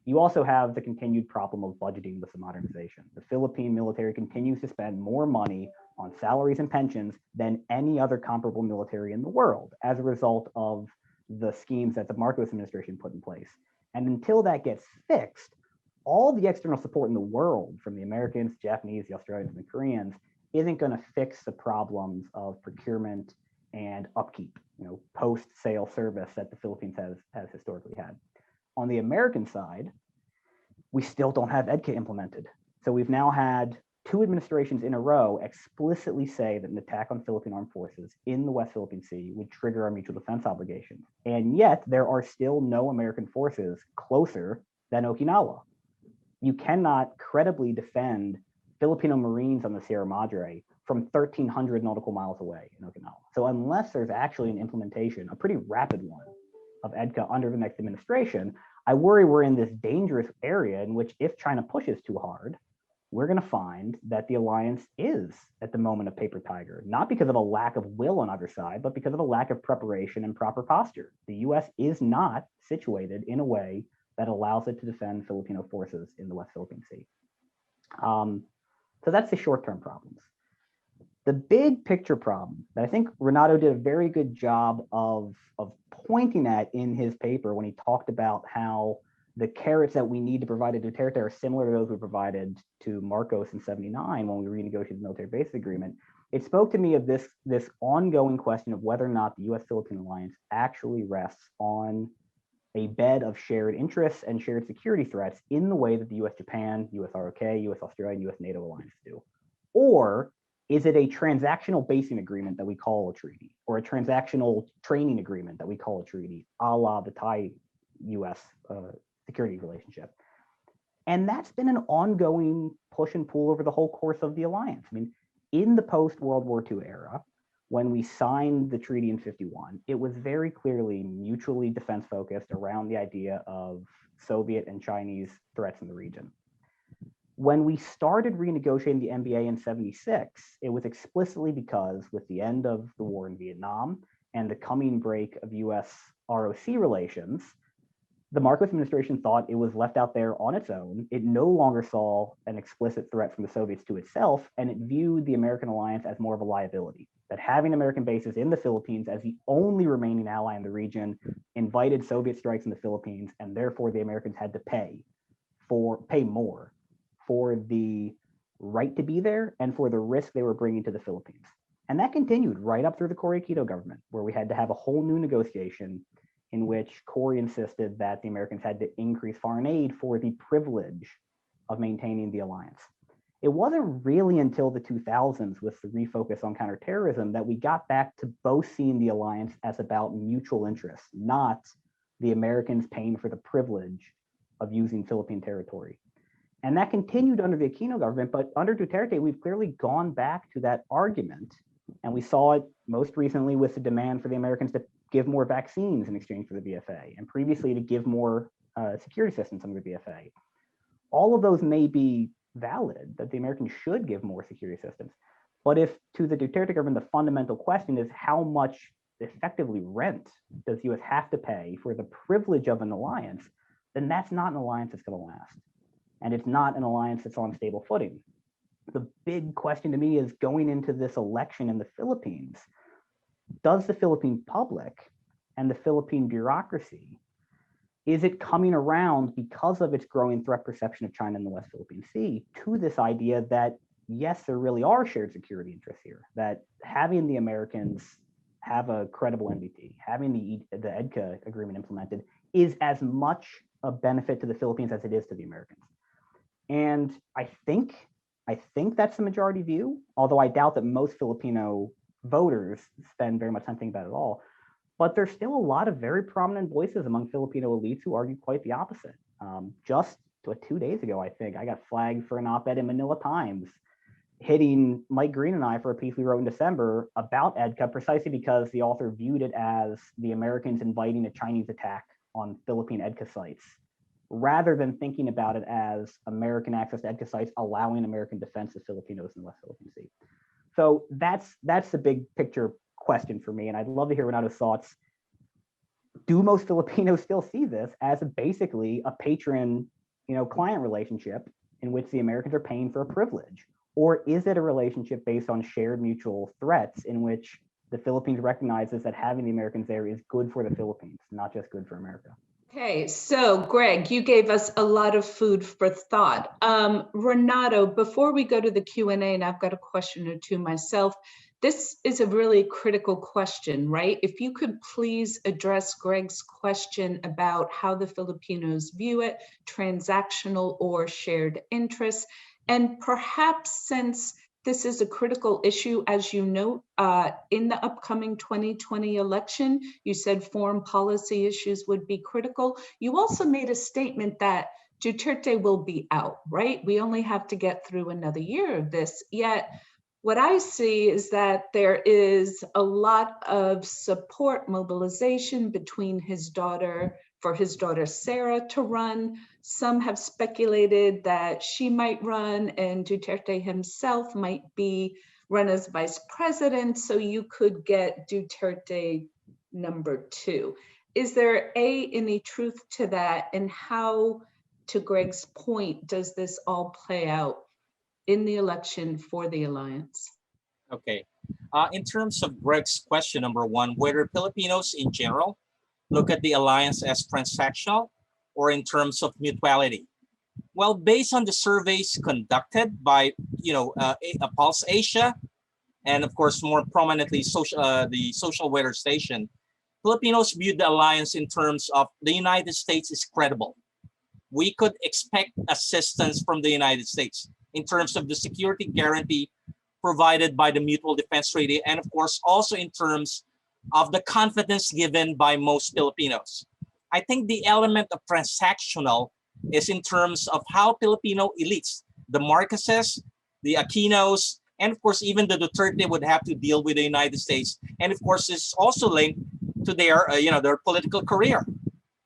You also have the continued problem of budgeting with the modernization. The Philippine military continues to spend more money on salaries and pensions than any other comparable military in the world as a result of the schemes that the Marcos administration put in place. And until that gets fixed, all the external support in the world from the Americans, Japanese, the Australians, and the Koreans isn't going to fix the problems of procurement and upkeep, post-sale service that the Philippines has historically had. On the American side, we still don't have EDCA implemented. So we've now had 2 administrations in a row explicitly say that an attack on Philippine armed forces in the West Philippine Sea would trigger our mutual defense obligations. And yet there are still no American forces closer than Okinawa. You cannot credibly defend Filipino Marines on the Sierra Madre from 1,300 nautical miles away in Okinawa. So unless there's actually an implementation, a pretty rapid one, of EDCA under the next administration, I worry we're in this dangerous area in which if China pushes too hard, we're going to find that the alliance is at the moment a paper tiger, not because of a lack of will on either side, but because of a lack of preparation and proper posture. The US is not situated in a way that allows it to defend Filipino forces in the West Philippine Sea. So that's the short-term problems. The big picture problem that I think Renato did a very good job of pointing at in his paper when he talked about how the carrots that we need to provide to Duterte are similar to those we provided to Marcos in '79 when we renegotiated the military base agreement. It spoke to me of this ongoing question of whether or not the US-Philippine alliance actually rests on a bed of shared interests and shared security threats in the way that the US-Japan, US-ROK, US-Australia, and US-NATO alliance do. Or is it a transactional basing agreement that we call a treaty, or a transactional training agreement that we call a treaty, a la the Thai-US security relationship? And that's been an ongoing push and pull over the whole course of the alliance. I mean, in the post-World War II era, when we signed the treaty in '51, it was very clearly mutually defense-focused around the idea of Soviet and Chinese threats in the region. When we started renegotiating the MBA in '76, it was explicitly because with the end of the war in Vietnam and the coming break of US-ROC relations, the Marcos administration thought it was left out there on its own. It no longer saw an explicit threat from the Soviets to itself, and it viewed the American alliance as more of a liability. That having American bases in the Philippines as the only remaining ally in the region invited Soviet strikes in the Philippines, and therefore the Americans had to pay more for the right to be there and for the risk they were bringing to the Philippines. And that continued right up through the Cory Aquino government, where we had to have a whole new negotiation in which Cory insisted that the Americans had to increase foreign aid for the privilege of maintaining the alliance. It wasn't really until the 2000s with the refocus on counterterrorism that we got back to both seeing the alliance as about mutual interests, not the Americans paying for the privilege of using Philippine territory. And that continued under the Aquino government, but under Duterte, we've clearly gone back to that argument. And we saw it most recently with the demand for the Americans to give more vaccines in exchange for the VFA, and previously to give more security assistance under the VFA. All of those may be valid, that the Americans should give more security assistance. But if to the Duterte government, the fundamental question is how much effectively rent does the US have to pay for the privilege of an alliance, then that's not an alliance that's going to last. And it's not an alliance that's on stable footing. The big question to me is going into this election in the Philippines, does the Philippine public and the Philippine bureaucracy, is it coming around because of its growing threat perception of China in the West Philippine Sea to this idea that, yes, there really are shared security interests here, that having the Americans have a credible NBT, having the EDCA agreement implemented is as much a benefit to the Philippines as it is to the Americans. And I think that's the majority view, although I doubt that most Filipino voters spend very much time thinking about it at all. But there's still a lot of very prominent voices among Filipino elites who argue quite the opposite. Just 2 days ago, I think, I got flagged for an op-ed in Manila Times, hitting Mike Green and I for a piece we wrote in December about EDCA, precisely because the author viewed it as the Americans inviting a Chinese attack on Philippine EDCA sites, rather than thinking about it as American access to EDCA sites allowing American defense of Filipinos in the West Philippine Sea. So that's the big picture question for me, and I'd love to hear Renato's thoughts. Do most Filipinos still see this as basically a patron-client relationship in which the Americans are paying for a privilege? Or is it a relationship based on shared mutual threats in which the Philippines recognizes that having the Americans there is good for the Philippines, not just good for America? Okay, so Greg, you gave us a lot of food for thought. Renato, before we go to the Q&A, and I've got a question or two myself, this is a really critical question, right? If you could please address Greg's question about how the Filipinos view it, transactional or shared interests, and perhaps since this is a critical issue, as you note, in the upcoming 2020 election, you said foreign policy issues would be critical. You also made a statement that Duterte will be out, right? We only have to get through another year of this. Yet, what I see is that there is a lot of support mobilization between his daughter, for his daughter Sarah to run. Some have speculated that she might run and Duterte himself might be run as vice president, so you could get Duterte #2. Is there any truth to that, and how, to Greg's point, does this all play out in the election for the alliance? Okay. In terms of Greg's question, #1, whether Filipinos in general look at the alliance as transactional or in terms of mutuality. Well, based on the surveys conducted by, Pulse Asia, and of course, more prominently, the Social Weather Station, Filipinos view the alliance in terms of the United States is credible. We could expect assistance from the United States in terms of the security guarantee provided by the Mutual Defense Treaty, and of course, also in terms of the confidence given by most Filipinos. I think the element of transactional is in terms of how Filipino elites, the Marcoses, the Aquinos, and of course, even the Duterte would have to deal with the United States. And of course, it's also linked to their, their political career.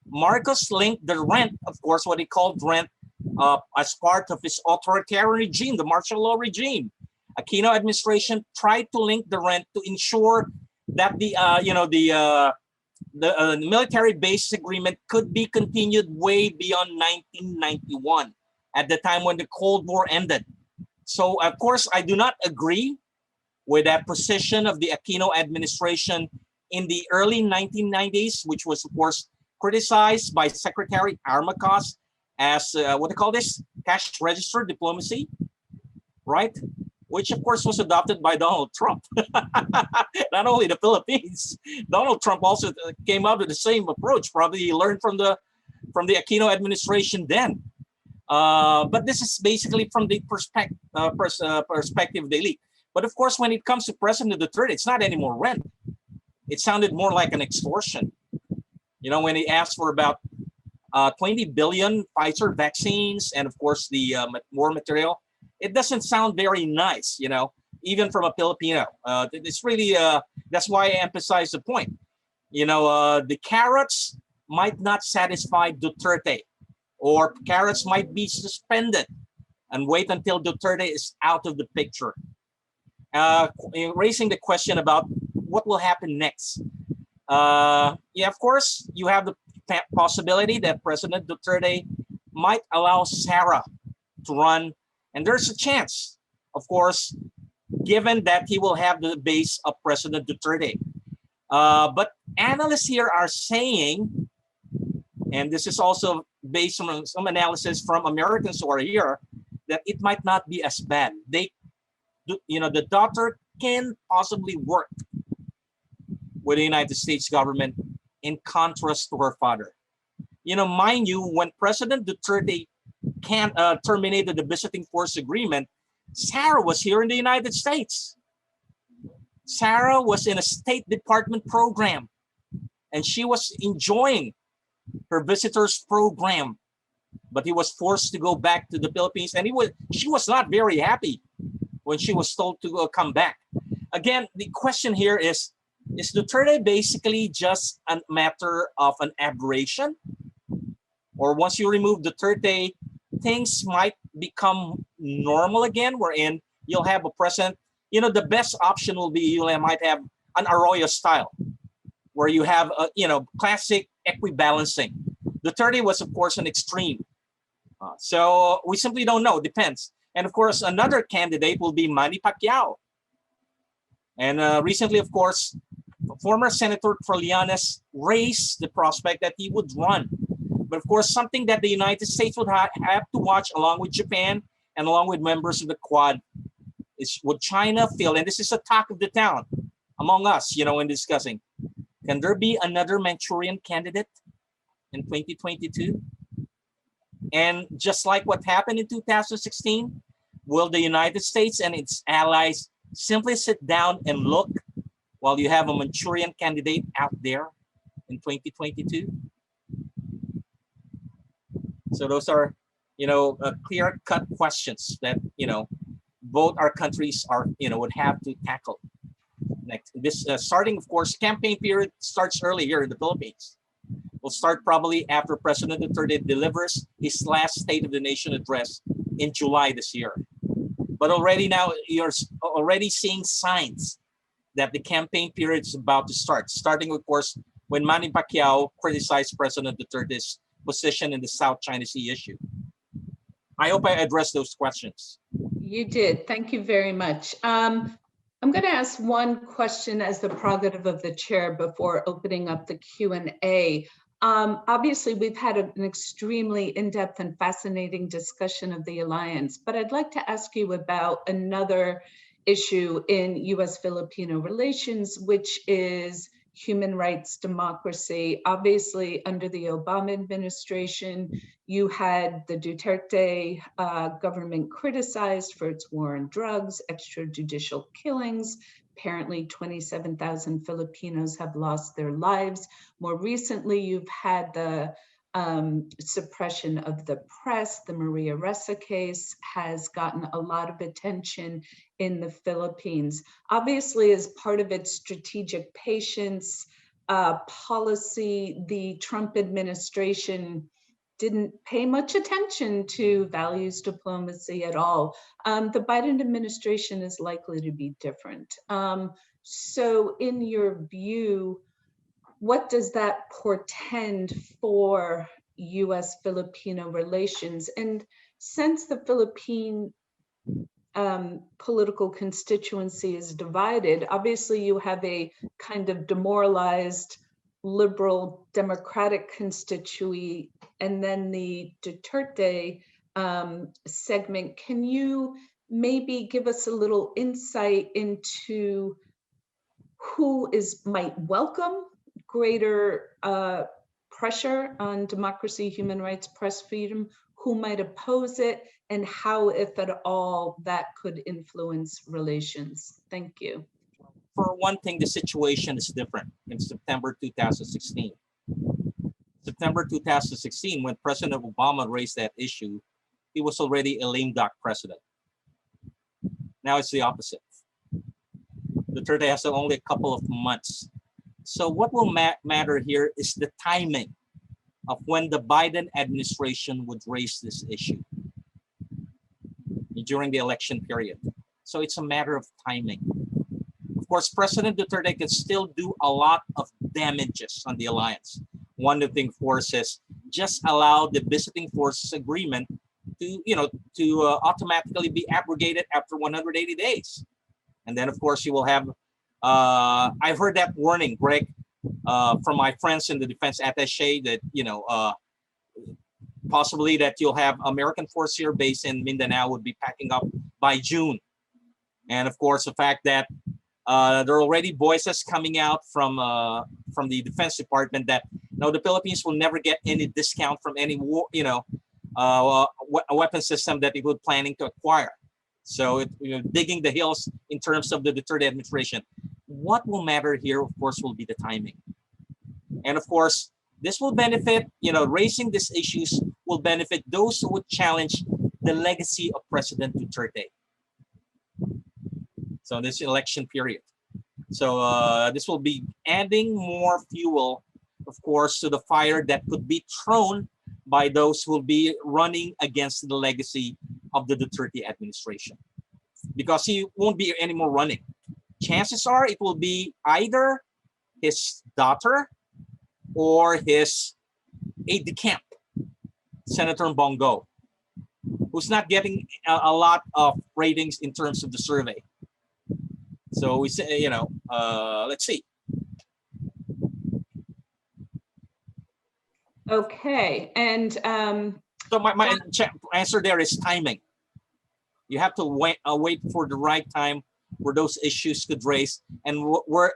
Marcos linked the rent, of course, what he called rent, as part of his authoritarian regime, the martial law regime. Aquino administration tried to link the rent to ensure that the military base agreement could be continued way beyond 1991, at the time when the Cold War ended. So, of course, I do not agree with that position of the Aquino administration in the early 1990s, which was, of course, criticized by Secretary Armacos as, what they call this, cash register diplomacy, right? Which, of course, was adopted by Donald Trump. Not only the Philippines, Donald Trump also came out with the same approach. Probably he learned from the Aquino administration then. But this is basically from the perspective of the elite. But of course, when it comes to President Duterte, it's not anymore rent. It sounded more like an extortion. You know, when he asked for about 20 billion Pfizer vaccines and of course the war material, it doesn't sound very nice, you know, even from a Filipino. It's really, that's why I emphasize the point. You know, the carrots might not satisfy Duterte, or carrots might be suspended and wait until Duterte is out of the picture. Raising the question about what will happen next. Yeah, of course, you have the possibility that President Duterte might allow Sarah to run, and there's a chance, of course, given that he will have the base of President Duterte. But analysts here are saying, and this is also based on some analysis from Americans who are here, that it might not be as bad. You know, the daughter can possibly work with the United States government in contrast to her father. You know, mind you, when President Duterte terminated the visiting force agreement, Sarah was here in the United States. Sarah was in a State Department program, and she was enjoying her visitors program, but he was forced to go back to the Philippines, and she was not very happy when she was told to come back. Again, the question here is Duterte basically just a matter of an aberration? Or once you remove Duterte, things might become normal again, wherein you'll have a president. You know, the best option will be you might have an Arroyo style, where you have a, you know, classic equibalancing. Duterte was, of course, an extreme. So we simply don't know, depends. And of course, another candidate will be Manny Pacquiao. And recently, of course, former Senator Trillanes raised the prospect that he would run. But of course, something that the United States would have to watch along with Japan and along with members of the Quad is, would China feel, and this is a talk of the town among us, you know, in discussing, can there be another Manchurian candidate in 2022? And just like what happened in 2016, will the United States and its allies simply sit down and look while you have a Manchurian candidate out there in 2022? So those are, you know, clear-cut questions that, you know, both our countries are, you know, would have to tackle. Next, this starting, of course, campaign period starts early here in the Philippines. Will start probably after President Duterte delivers his last State of the Nation address in July this year. But already now, you're already seeing signs that the campaign period is about to start, starting, of course, when Manny Pacquiao criticized President Duterte's position in the South China Sea issue. I hope I addressed those questions. You did. Thank you very much. I'm going to ask one question as the prerogative of the chair before opening up the Q&A. Obviously, we've had an extremely in-depth and fascinating discussion of the alliance, but I'd like to ask you about another issue in U.S.-Filipino relations, which is human rights, democracy. Obviously, under the Obama administration, you had the Duterte government criticized for its war on drugs, extrajudicial killings. Apparently 27,000 Filipinos have lost their lives. More recently, you've had the suppression of the press. The Maria Ressa case has gotten a lot of attention in the Philippines. Obviously, as part of its strategic patience policy, the Trump administration didn't pay much attention to values diplomacy at all. The Biden administration is likely to be different. So in your view, what does that portend for U.S.-Filipino relations? And since the Philippine political constituency is divided, obviously you have a kind of demoralized liberal democratic constituency, and then the Duterte segment. Can you maybe give us a little insight into who might welcome greater pressure on democracy, human rights, press freedom? who might oppose it, and how, if at all, that could influence relations? Thank you. For one thing, the situation is different in September 2016. September 2016, when President Obama raised that issue, he was already a lame duck president. Now it's the opposite. Duterte has only a couple of months. So what will matter here is the timing of when the Biden administration would raise this issue during the election period. So it's a matter of timing. Of course, President Duterte can still do a lot of damages on the alliance. One of the things, of course, is just allow the visiting forces agreement to automatically be abrogated after 180 days. And then, of course, you will have, I've heard that warning, Greg, from my friends in the defense attache that, possibly that you'll have American force here based in Mindanao would be packing up by June. And of course, the fact that there are already voices coming out from the Defense Department that the Philippines will never get any discount from any war, weapon system that it was planning to acquire. So digging the hills in terms of the Duterte administration. What will matter here, of course, will be the timing. And of course, this will benefit, raising these issues will benefit those who would challenge the legacy of President Duterte. So this election period. So this will be adding more fuel, of course, to the fire that could be thrown by those who will be running against the legacy of the Duterte administration. Because he won't be anymore running. Chances are it will be either his daughter or his aide-de-camp, Senator Bongo, who's not getting a lot of ratings in terms of the survey. So we say, let's see. Okay, and so my answer there is timing. You have to wait for the right time where those issues could raise and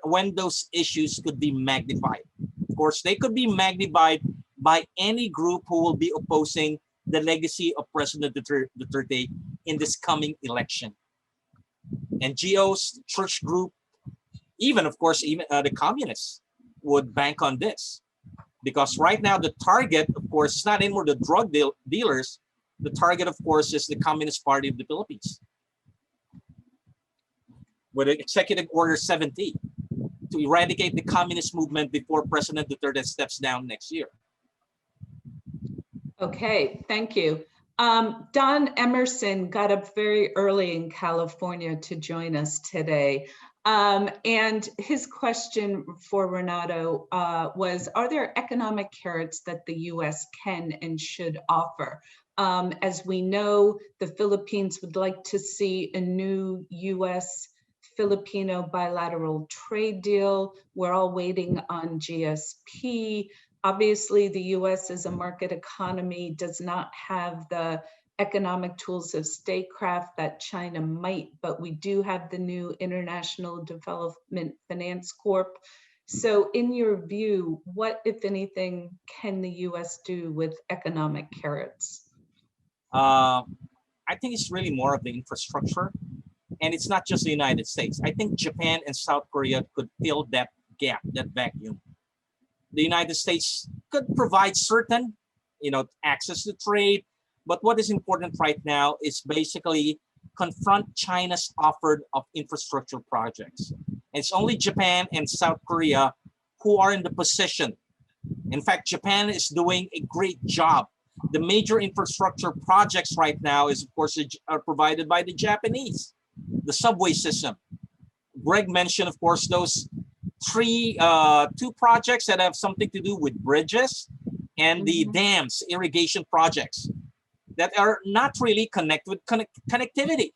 when those issues could be magnified. Of course, they could be magnified by any group who will be opposing the legacy of President Duterte in this coming election. NGOs, church group, even the communists would bank on this. Because right now the target, of course, is not anymore the drug dealers. The target, of course, is the Communist Party of the Philippines. With Executive Order 70 to eradicate the communist movement before President Duterte steps down next year. Okay, thank you. Don Emerson got up very early in California to join us today. And his question for Renato was, are there economic carrots that the U.S. can and should offer? As we know, the Philippines would like to see a new U.S.-Filipino bilateral trade deal. We're all waiting on GSP. Obviously, the U.S. as a market economy does not have the economic tools of statecraft that China might, but we do have the new International Development Finance Corp. So in your view, what, if anything, can the U.S. do with economic carrots? I think it's really more of the infrastructure. And it's not just the United States. I think Japan and South Korea could fill that gap, that vacuum. The United States could provide certain, access to trade. But what is important right now is basically confront China's offer of infrastructure projects. And it's only Japan and South Korea who are in the position. In fact, Japan is doing a great job. The major infrastructure projects right now is, of course, are provided by the Japanese. The subway system. Greg mentioned, of course, those two projects that have something to do with bridges and the dams, irrigation projects that are not really connected with connectivity.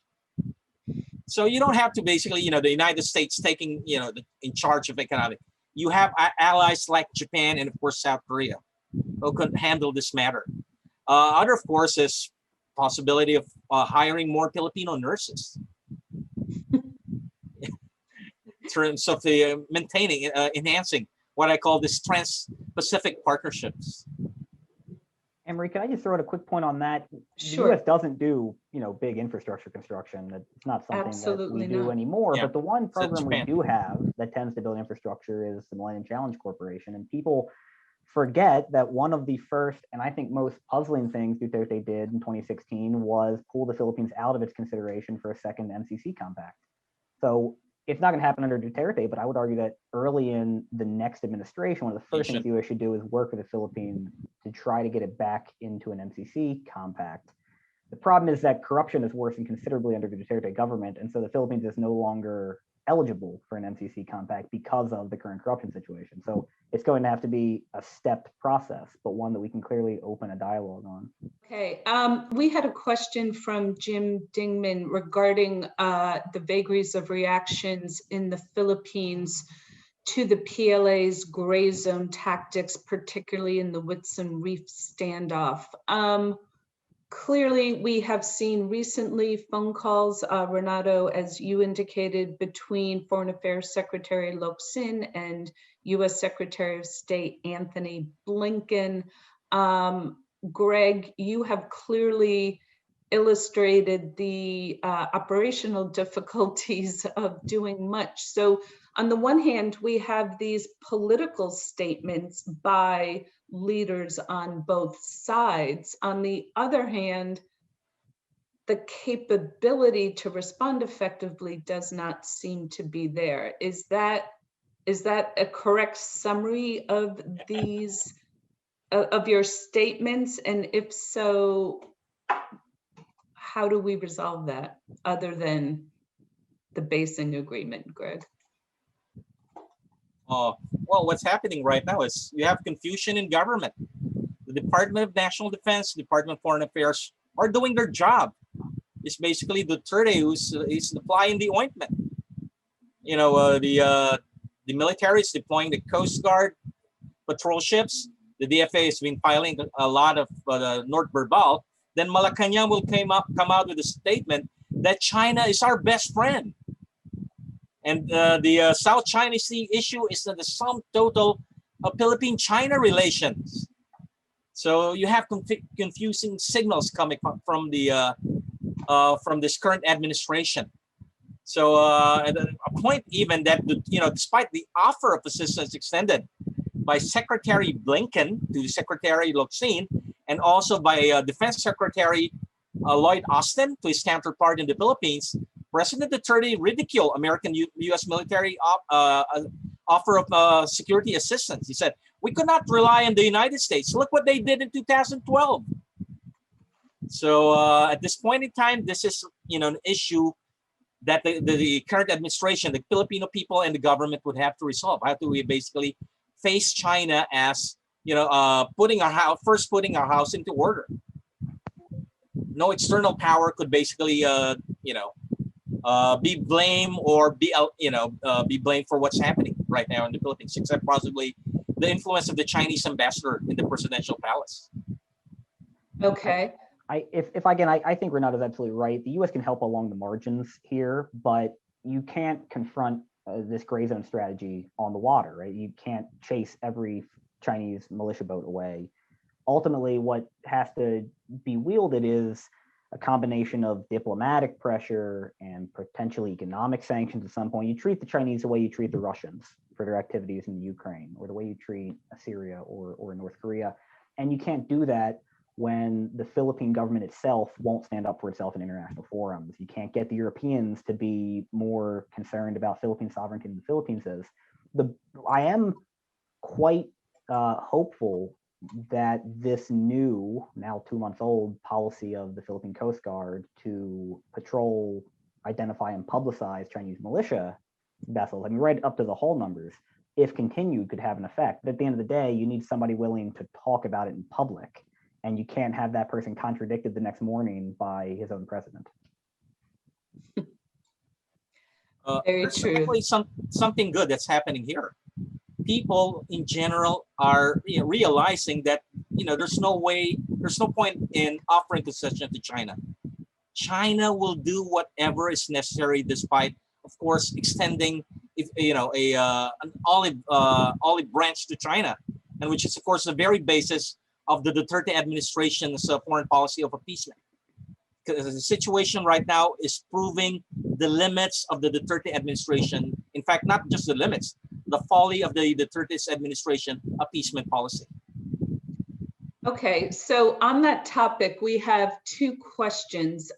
So you don't have to basically, the United States taking, in charge of economic. You have allies like Japan and, of course, South Korea who can handle this matter. Other, of course, is possibility of hiring more Filipino nurses. In terms of the enhancing what I call this trans-Pacific partnerships. Emery, can I just throw out a quick point on that? Sure. The U.S. doesn't do, big infrastructure construction. It's not something Absolutely that we do not. anymore. Yeah. But the one program we Japan. do have that tends to build infrastructure is the Millennium Challenge Corporation. And people forget that one of the first, and I think most puzzling things Duterte did in 2016 was pull the Philippines out of its consideration for a second MCC compact. So it's not going to happen under Duterte, but I would argue that early in the next administration, one of the first things the U.S. should do is work with the Philippines to try to get it back into an MCC compact. The problem is that corruption is worsened considerably under the Duterte government, and so the Philippines is no longer eligible for an MCC compact because of the current corruption situation. So it's going to have to be a stepped process, but one that we can clearly open a dialogue on. Okay, we had a question from Jim Dingman regarding the vagaries of reactions in the Philippines to the PLA's gray zone tactics, particularly in the Whitsun Reef standoff. Clearly, we have seen recently phone calls, Renato, as you indicated, between Foreign Affairs Secretary Locsin and U.S. Secretary of State Anthony Blinken. Greg, you have clearly illustrated the operational difficulties of doing much. So on the one hand, we have these political statements by leaders on both sides. On the other hand, the capability to respond effectively does not seem to be there. Is that a correct summary of these, of your statements? And if so, how do we resolve that other than the basing agreement, Greg? Well, what's happening right now is you have confusion in government. The Department of National Defense, Department of Foreign Affairs are doing their job. It's basically Duterte who's the fly in the ointment. The military is deploying the Coast Guard patrol ships. The DFA has been filing a lot of North Verbal. Then Malacanang will come out with a statement that China is our best friend. And the South China Sea issue is the sum total of Philippine-China relations. So you have confusing signals coming from this current administration. So at a point even that, despite the offer of assistance extended by Secretary Blinken to Secretary Locsin, and also by Defense Secretary Lloyd Austin to his counterpart in the Philippines, President Duterte ridiculed American U.S. military offer of security assistance. He said, we could not rely on the United States. Look what they did in 2012. So at this point in time, this is an issue that the current administration, the Filipino people and the government would have to resolve. How do we basically face China as, putting our house into order? No external power could basically, be blamed or be blamed for what's happening right now in the Philippines, except possibly the influence of the Chinese ambassador in the presidential palace. Okay. I think Renato's absolutely right. The U.S. can help along the margins here, but you can't confront this gray zone strategy on the water, right? You can't chase every Chinese militia boat away. Ultimately, what has to be wielded is a combination of diplomatic pressure and potentially economic sanctions at some point. You treat the Chinese the way you treat the Russians for their activities in the Ukraine, or the way you treat Syria or North Korea. And you can't do that when the Philippine government itself won't stand up for itself in international forums. You can't get the Europeans to be more concerned about Philippine sovereignty than the Philippines is. I am quite hopeful that this new, now 2 months old, policy of the Philippine Coast Guard to patrol, identify, and publicize Chinese militia vessels, right up to the hull numbers, if continued, could have an effect. But at the end of the day, you need somebody willing to talk about it in public, and you can't have that person contradicted the next morning by his own president. Very true. Actually, something good that's happening here. People in general are realizing that there's no point in offering concession to China. China will do whatever is necessary, despite, of course, extending an olive branch to China, and which is, of course, the very basis of the Duterte administration's foreign policy of appeasement. Because the situation right now is proving the limits of the Duterte administration. In fact, not just the limits, the folly of the Duterte's administration appeasement policy. Okay, so on that topic, we have two questions.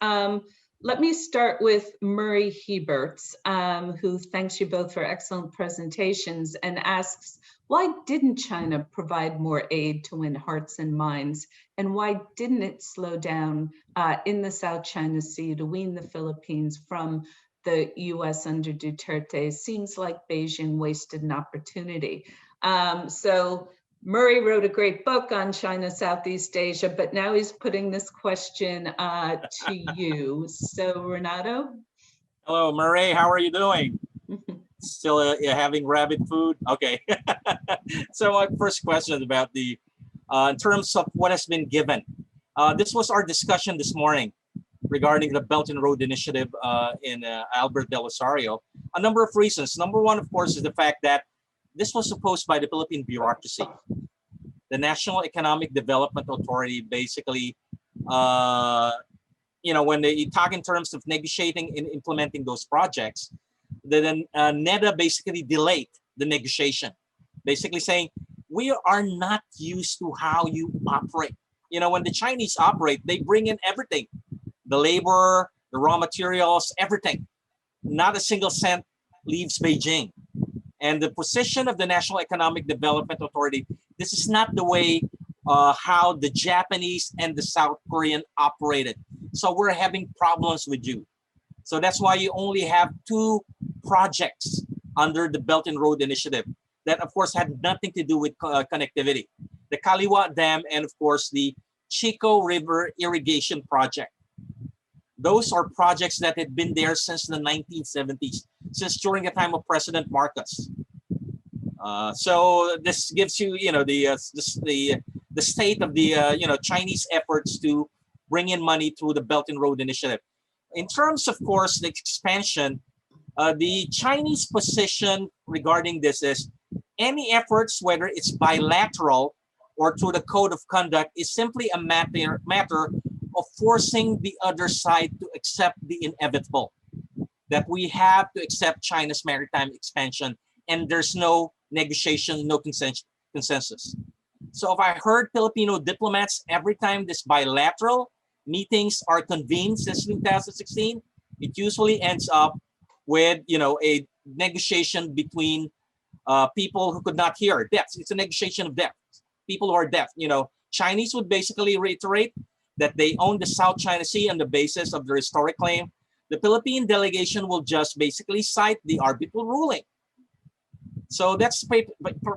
Let me start with Murray Heberts, who thanks you both for excellent presentations and asks, why didn't China provide more aid to win hearts and minds? And why didn't it slow down in the South China Sea to wean the Philippines from the US under Duterte? Seems like Beijing wasted an opportunity. So Murray wrote a great book on China, Southeast Asia, but now he's putting this question to you. So Renato? Hello, Murray, how are you doing? Still having rabbit food? Okay. So my first question is about the, in terms of what has been given. This was our discussion this morning regarding the Belt and Road Initiative in Albert del Rosario. A number of reasons. Number one, of course, is the fact that this was supposed by the Philippine bureaucracy. The National Economic Development Authority basically, when they talk in terms of negotiating and implementing those projects, then NEDA basically delayed the negotiation, basically saying, we are not used to how you operate. When the Chinese operate, they bring in everything, the labor, the raw materials, everything. Not a single cent leaves Beijing. And the position of the National Economic Development Authority, this is not the way how the Japanese and the South Korean operated. So we're having problems with you. So that's why you only have two projects under the Belt and Road Initiative that, of course, had nothing to do with connectivity. The Kaliwa Dam and, of course, the Chico River Irrigation Project. Those are projects that had been there since the 1970s, since during the time of President Marcos. So this gives you, the state of the, Chinese efforts to bring in money through the Belt and Road Initiative. In terms, of course, the expansion, the Chinese position regarding this is any efforts, whether it's bilateral or through the code of conduct, is simply a matter of forcing the other side to accept the inevitable, that we have to accept China's maritime expansion, and there's no negotiation, no consensus. So if I heard Filipino diplomats, every time this bilateral meetings are convened since 2016, it usually ends up with, a negotiation between people who could not hear, deaf. It's a negotiation of deaf, people who are deaf. Chinese would basically reiterate that they own the South China Sea on the basis of their historic claim. The Philippine delegation will just basically cite the arbitral ruling. So that's the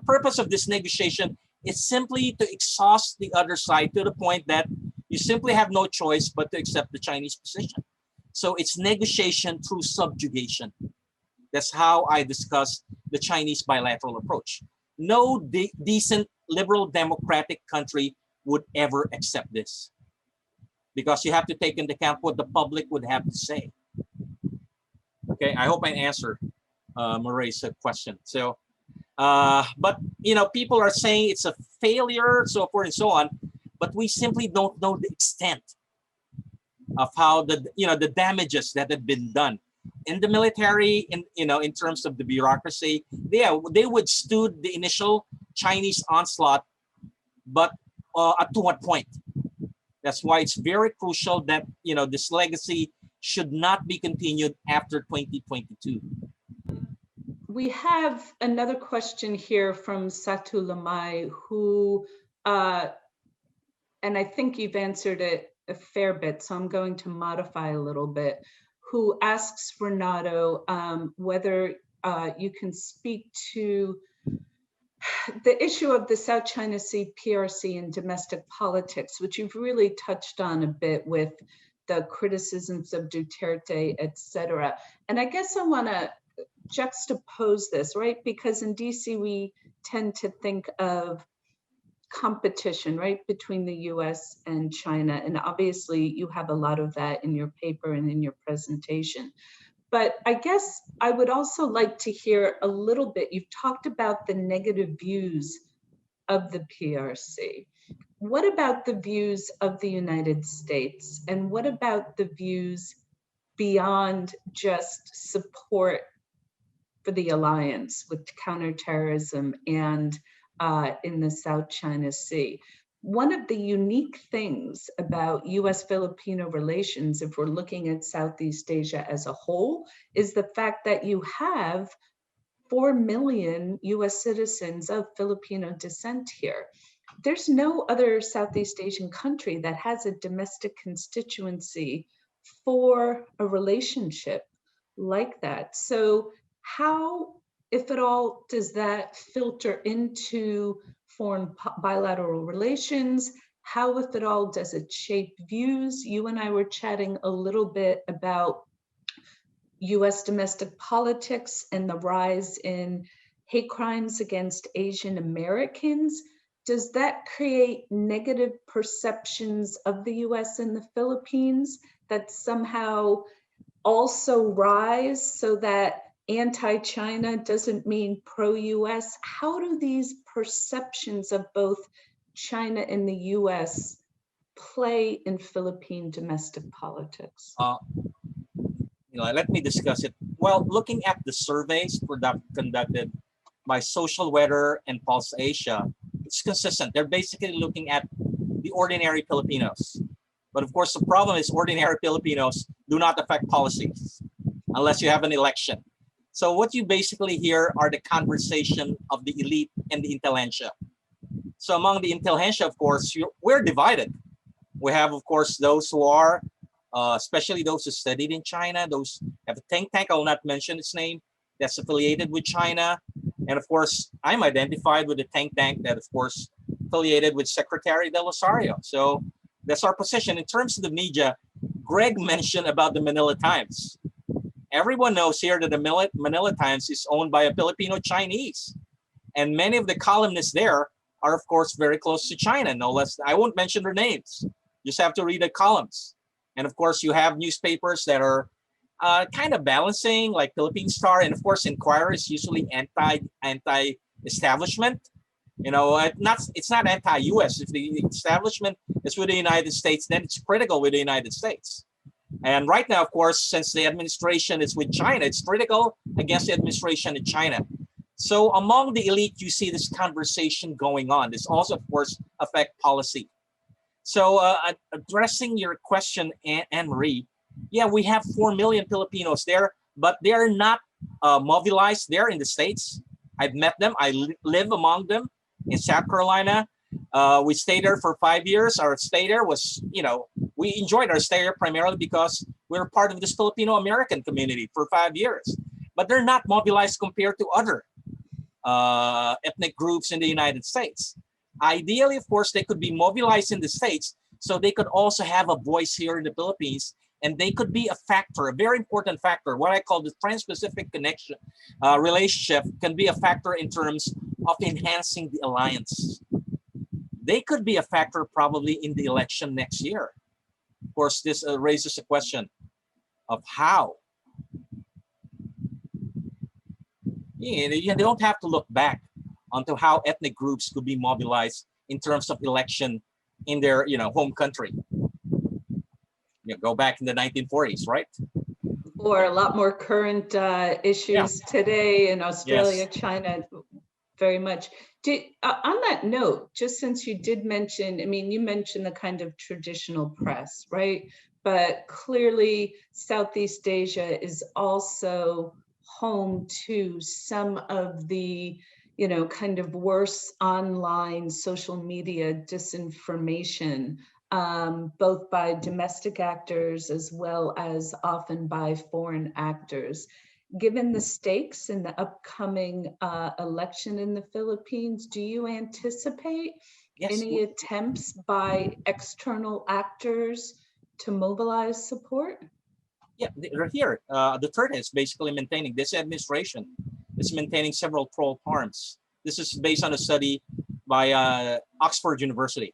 purpose of this negotiation, is simply to exhaust the other side to the point that you simply have no choice but to accept the Chinese position. So it's negotiation through subjugation. That's how I discuss the Chinese bilateral approach. No decent liberal democratic country would ever accept this, because you have to take into account what the public would have to say. Okay, I hope I answered Murray's question. So, but people are saying it's a failure, so forth and so on, but we simply don't know the extent of how the damages that have been done in the military, in terms of the bureaucracy. They withstood the initial Chinese onslaught, but up to what point? That's why it's very crucial that this legacy should not be continued after 2022. We have another question here from Satu Lamai, who, and I think you've answered it a fair bit, so I'm going to modify a little bit, who asks Renato whether you can speak to the issue of the South China Sea PRC and domestic politics, which you've really touched on a bit with the criticisms of Duterte, et cetera. And I guess I want to juxtapose this, right? Because in DC, we tend to think of competition, right, between the US and China. And obviously, you have a lot of that in your paper and in your presentation. But I guess I would also like to hear a little bit, you've talked about the negative views of the PRC. what about the views of the United States? And what about the views beyond just support for the alliance with counterterrorism and in the South China Sea? One of the unique things about US-Filipino relations, if we're looking at Southeast Asia as a whole, is the fact that you have 4 million US citizens of Filipino descent here. There's no other Southeast Asian country that has a domestic constituency for a relationship like that. So how, if at all, does that filter into foreign bilateral relations? How, if at all, does it shape views? You and I were chatting a little bit about US domestic politics and the rise in hate crimes against Asian Americans. Does that create negative perceptions of the US and the Philippines that somehow also rise so that anti-China doesn't mean pro-US? How do these perceptions of both China and the US play in Philippine domestic politics? Let me discuss it. Well, looking at the surveys conducted by Social Weather and Pulse Asia, it's consistent. They're basically looking at the ordinary Filipinos. But of course, the problem is ordinary Filipinos do not affect policies unless you have an election. So what you basically hear are the conversation of the elite and the intelligentsia. So among the intelligentsia, of course, we're divided. We have, of course, those who are, especially those who studied in China, those have a think tank, I will not mention its name, that's affiliated with China. And of course, I'm identified with the think tank that, of course, affiliated with Secretary Del Rosario. So that's our position. In terms of the media, Greg mentioned about the Manila Times. Everyone knows here that the Manila Times is owned by a Filipino Chinese. And many of the columnists there are, of course, very close to China. No less, I won't mention their names. You just have to read the columns. And of course, you have newspapers that are kind of balancing, like Philippine Star, and of course, Inquirer is usually anti-establishment. You know, it's not anti-US. If the establishment is with the United States, then it's critical with the United States. And right now, of course, since the administration is with China, it's critical against the administration in China. So among the elite, you see this conversation going on. This also, of course, affect policy. So addressing your question, Anne-Marie, yeah, we have 4 million Filipinos there, but they are not mobilized there in the States. I've met them. I live among them in South Carolina. We stayed there for 5 years. Our stay there was, we enjoyed our stay there primarily because we were part of this Filipino-American community for 5 years. But they're not mobilized compared to other ethnic groups in the United States. Ideally, of course, they could be mobilized in the States so they could also have a voice here in the Philippines, and they could be a factor, a very important factor. What I call the Trans-Pacific connection relationship can be a factor in terms of enhancing the alliance. They could be a factor probably in the election next year. Of course, this raises a question of how. You don't have to look back onto how ethnic groups could be mobilized in terms of election in their home country. Go back in the 1940s, right? Or a lot more current issues today in Australia, yes. China, very much. On that note, just since you did mention, you mentioned the kind of traditional press, right? But clearly Southeast Asia is also home to some of the kind of worse online social media disinformation, both by domestic actors as well as often by foreign actors. Given the stakes in the upcoming election in the Philippines, do you anticipate any attempts by external actors to mobilize support? Yeah, they're here. Duterte is basically maintaining, this administration is maintaining several troll farms. This is based on a study by Oxford University.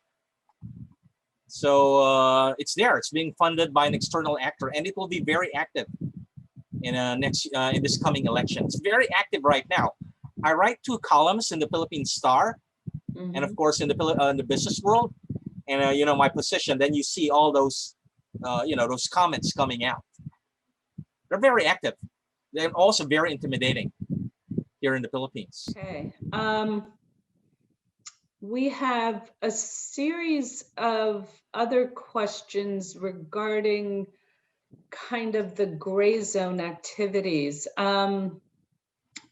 So it's there. It's being funded by an external actor, and it will be very active in this coming election. It's very active right now. I write 2 columns in the Philippine Star, and of course in the business world. and you know, my position, then you see all those, you know, those comments coming out. They're very active. They're also very intimidating here in the Philippines. Okay. We have a series of other questions regarding kind of the gray zone activities.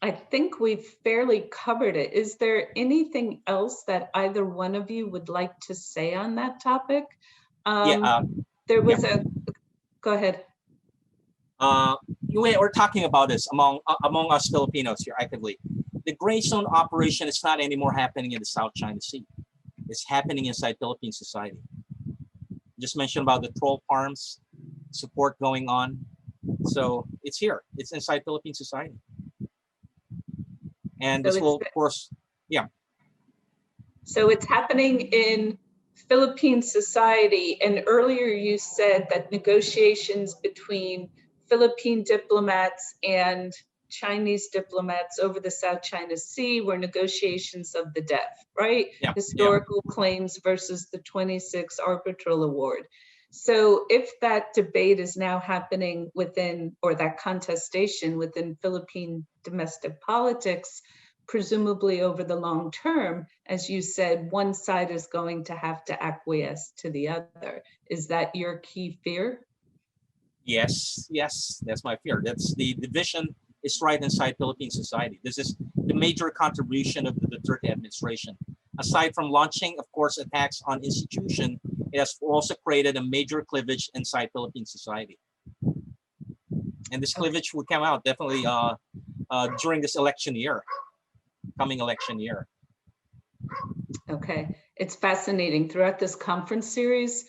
I think we've fairly covered it. Is there anything else that either one of you would like to say on that topic? There was go ahead. We're talking about this among us Filipinos here actively. The gray zone operation is not anymore happening in the South China Sea. It's happening inside Philippine society. Just mentioned about the troll farms, support going on. So it's here. It's inside Philippine society. And this will, of course, yeah. So it's happening in Philippine society. And earlier you said that negotiations between Philippine diplomats and Chinese diplomats over the South China Sea were negotiations of the death, right? Yeah, Historical claims versus the 26 arbitral award. So if that debate is now happening within, or that contestation within Philippine domestic politics, presumably over the long term, as you said, one side is going to have to acquiesce to the other. Is that your key fear? Yes, yes, that's my fear. That's the division is right inside Philippine society. This is the major contribution of the Duterte administration. Aside from launching, of course, attacks on institution, it has also created a major cleavage inside Philippine society. And this cleavage will come out definitely during this election year, coming election year. Okay, it's fascinating. Throughout this conference series,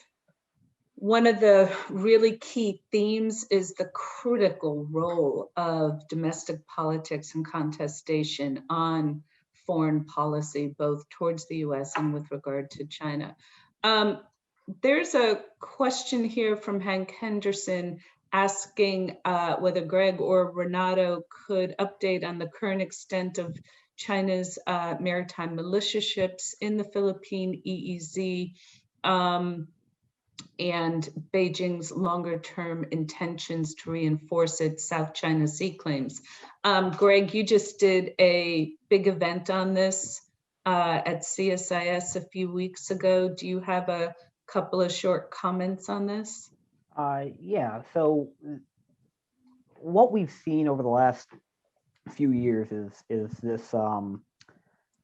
one of the really key themes is the critical role of domestic politics and contestation on foreign policy, both towards the US and with regard to China. There's a question here from Hank Henderson asking whether Greg or Renato could update on the current extent of China's maritime militia ships in the Philippine EEZ and Beijing's longer-term intentions to reinforce its South China Sea claims. Greg, you just did a big event on this at CSIS a few weeks ago. Do you have a couple of short comments on this? Yeah, so what we've seen over the last few years is this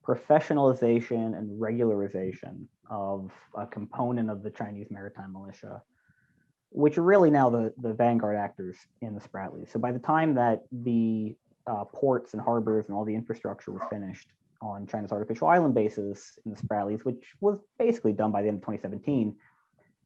professionalization and regularization of a component of the Chinese maritime militia, which are really now the vanguard actors in the Spratlys. So by the time that the ports and harbors and all the infrastructure was finished on China's artificial island bases in the Spratlys, which was basically done by the end of 2017,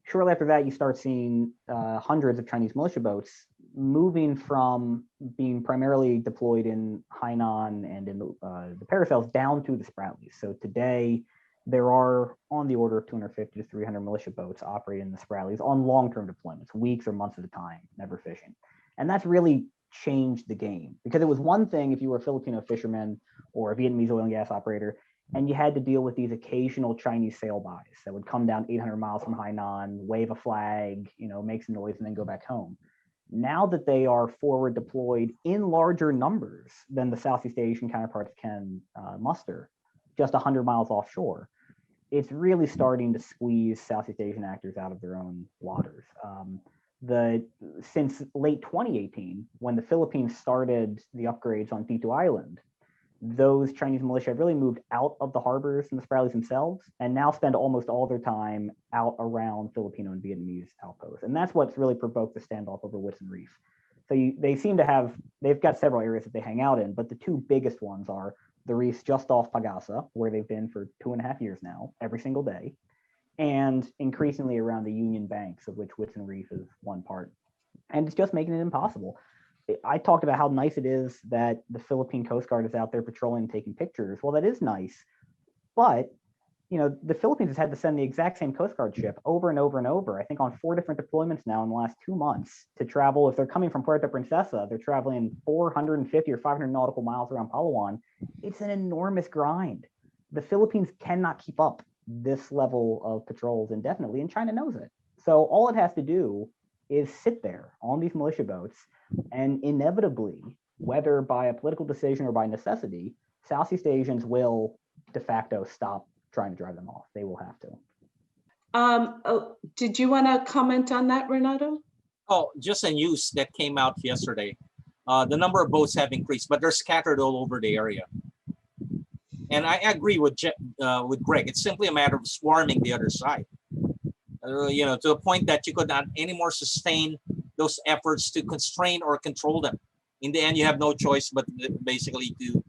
shortly after that, you start seeing hundreds of Chinese militia boats moving from being primarily deployed in Hainan and in the Paracels down to the Spratlys. So today, there are on the order of 250 to 300 militia boats operating in the Spratlys on long-term deployments, weeks or months at a time, never fishing. And that's really changed the game, because it was one thing if you were a Filipino fisherman or a Vietnamese oil and gas operator, and you had to deal with these occasional Chinese sailbys that would come down 800 miles from Hainan, wave a flag, make some noise, and then go back home. Now that they are forward deployed in larger numbers than the Southeast Asian counterparts can muster, just 100 miles offshore, it's really starting to squeeze Southeast Asian actors out of their own waters. Since late 2018, when the Philippines started the upgrades on Tito Island, those Chinese militia have really moved out of the harbors and the Spratlys themselves, and now spend almost all their time out around Filipino and Vietnamese outposts. And that's what's really provoked the standoff over Whitsun Reef. So they've got several areas that they hang out in, but the two biggest ones are the reefs just off Pagasa, where they've been for 2.5 years now, every single day, and increasingly around the Union Banks, of which Whitsun Reef is one part. And it's just making it impossible. I talked about how nice it is that the Philippine Coast Guard is out there patrolling and taking pictures. Well, that is nice, but the Philippines has had to send the exact same Coast Guard ship over and over and over, I think on 4 different deployments now in the last 2 months, to travel. If they're coming from Puerto Princesa, they're traveling 450 or 500 nautical miles around Palawan. It's an enormous grind. The Philippines cannot keep up this level of patrols indefinitely, and China knows it. So all it has to do is sit there on these militia boats, and inevitably, whether by a political decision or by necessity, Southeast Asians will de facto stop trying to drive them off. They will have to. Did you want to comment on that, Renato? Oh, just a news that came out yesterday. The number of boats have increased, but they're scattered all over the area. And I agree with Greg. It's simply a matter of swarming the other side. You know, to a point that you could not anymore sustain those efforts to constrain or control them. In the end, you have no choice but basically to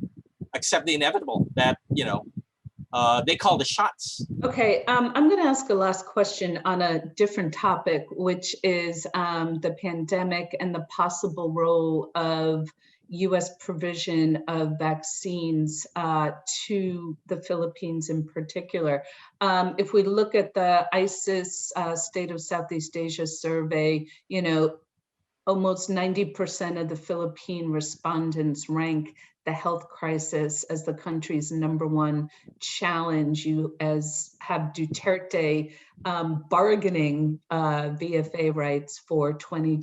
accept the inevitable that, you know, they call the shots. Okay, I'm going to ask a last question on a different topic, which is the pandemic and the possible role of U.S. provision of vaccines to the Philippines in particular. If we look at the ISIS State of Southeast Asia survey, you know, almost 90% of the Philippine respondents rank the health crisis as the country's #1 challenge. You have Duterte bargaining VFA rights for 20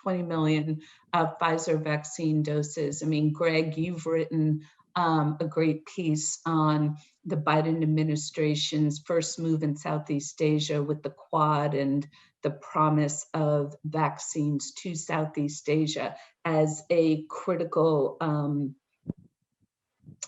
million Pfizer vaccine doses. I mean, Greg, you've written a great piece on the Biden administration's first move in Southeast Asia with the Quad and the promise of vaccines to Southeast Asia as a critical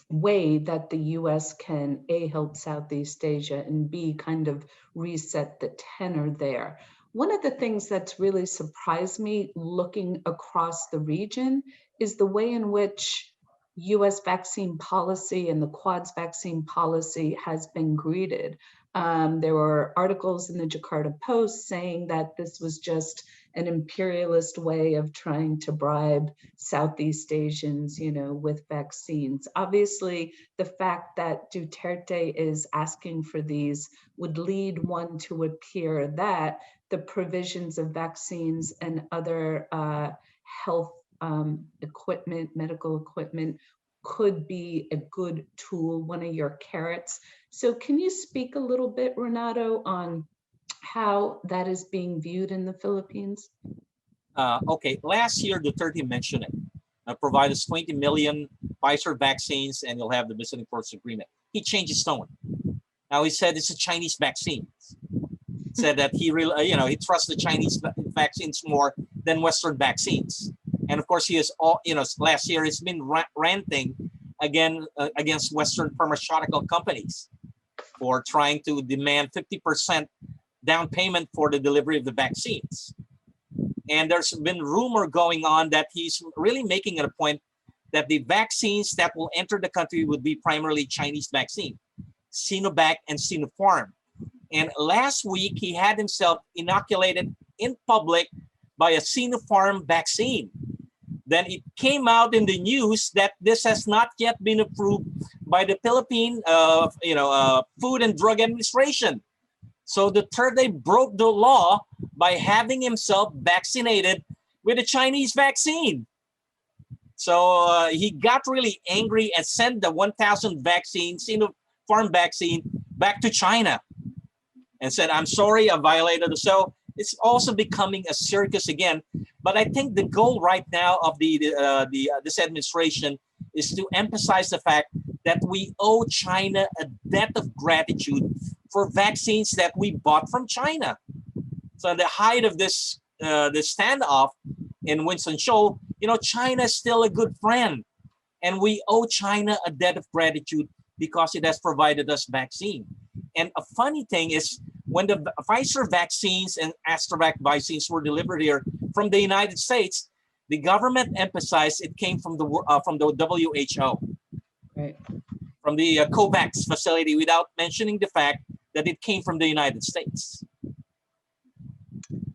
way that the US can A, help Southeast Asia, and B, kind of reset the tenor there. One of the things that's really surprised me looking across the region is the way in which US vaccine policy and the Quad's vaccine policy has been greeted. There were articles in the Jakarta Post saying that this was just an imperialist way of trying to bribe Southeast Asians, you know, with vaccines. Obviously, the fact that Duterte is asking for these would lead one to appear that the provisions of vaccines and other health equipment, medical equipment, could be a good tool, one of your carrots. So can you speak a little bit, Renato, on how that is being viewed in the Philippines? Okay, last year Duterte mentioned it. Provide us 20 million Pfizer vaccines and you'll have the visiting force agreement. He changed his tone. Now he said it's a Chinese vaccine. Said that he really, you know, he trusts the Chinese vaccines more than Western vaccines. And of course, he is all, you know, last year he's been ranting again against Western pharmaceutical companies for trying to demand 50% down payment for the delivery of the vaccines. And there's been rumor going on that he's really making it a point that the vaccines that will enter the country would be primarily Chinese vaccine, Sinovac and Sinopharm. And last week, he had himself inoculated in public by a Sinopharm vaccine. Then it came out in the news that this has not yet been approved by the Philippine Food and Drug Administration. So Duterte broke the law by having himself vaccinated with a Chinese vaccine. So he got really angry and sent the 1,000 vaccine, Sinopharm vaccine, back to China and said, I'm sorry, I violated it. So it's also becoming a circus again. But I think the goal right now of this administration is to emphasize the fact that we owe China a debt of gratitude for vaccines that we bought from China. So at the height of this standoff in Winston Shoal, you know, China is still a good friend. And we owe China a debt of gratitude because it has provided us vaccine. And a funny thing is, when the Pfizer vaccines and AstraZeneca vaccines were delivered here from the United States, the government emphasized it came from the WHO, Right. from the COVAX facility, without mentioning the fact that it came from the United States.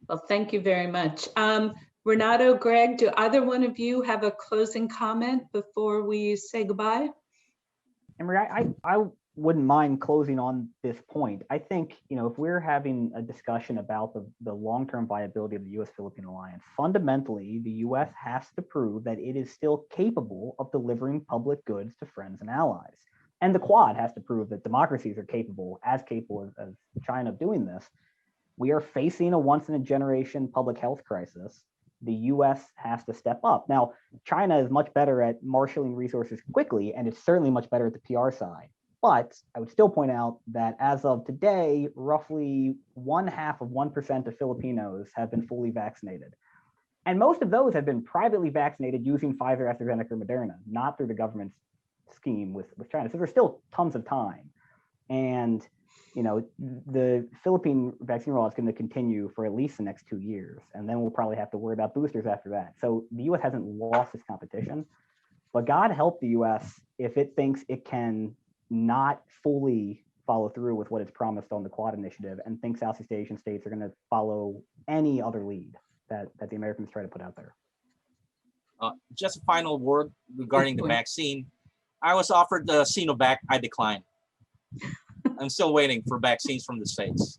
Well, thank you very much. Renato, Greg, do either one of you have a closing comment before we say goodbye? Emery, I wouldn't mind closing on this point. I think, you know, if we're having a discussion about the long-term viability of the U.S.-Philippine alliance, fundamentally, the U.S. has to prove that it is still capable of delivering public goods to friends and allies. And the Quad has to prove that democracies are capable as China of doing this. We are facing a once-in-a-generation public health crisis. The US has to step up. Now, China is much better at marshaling resources quickly, and it's certainly much better at the PR side. But I would still point out that as of today, roughly 0.5% of Filipinos have been fully vaccinated. And most of those have been privately vaccinated using Pfizer, AstraZeneca, or Moderna, not through the government's scheme with China. So there's still tons of time. And the Philippine vaccine rollout is going to continue for at least the next 2 years. And then we'll probably have to worry about boosters after that. So the US hasn't lost its competition. But God help the US if it thinks it can not fully follow through with what it's promised on the Quad initiative and think Southeast Asian states are going to follow any other lead that the Americans try to put out there. Just a final word regarding the vaccine. I was offered the Sinovac, I declined. I'm still waiting for vaccines from the States.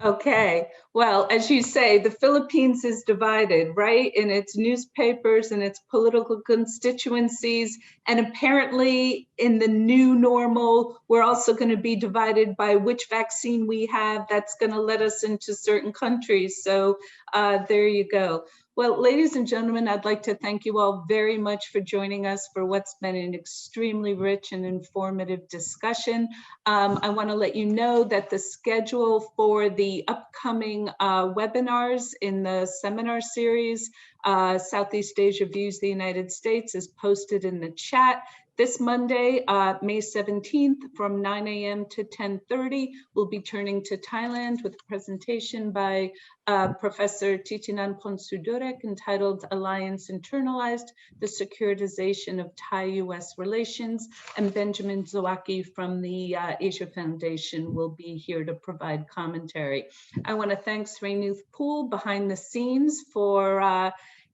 Okay, well, as you say, the Philippines is divided, right? In its newspapers and its political constituencies. And apparently in the new normal, we're also going to be divided by which vaccine we have that's going to let us into certain countries. So there you go. Well, ladies and gentlemen, I'd like to thank you all very much for joining us for what's been an extremely rich and informative discussion. I want to let you know that the schedule for the upcoming webinars in the seminar series, Southeast Asia Views the United States, is posted in the chat. This Monday, May 17th, from 9 a.m. to 10:30, we'll be turning to Thailand with a presentation by Professor Titinan Ponsudurek entitled Alliance Internalized, the Securitization of Thai-U.S. Relations, and Benjamin Zawacki from the Asia Foundation will be here to provide commentary. I want to thank Sreenuth Pool behind the scenes for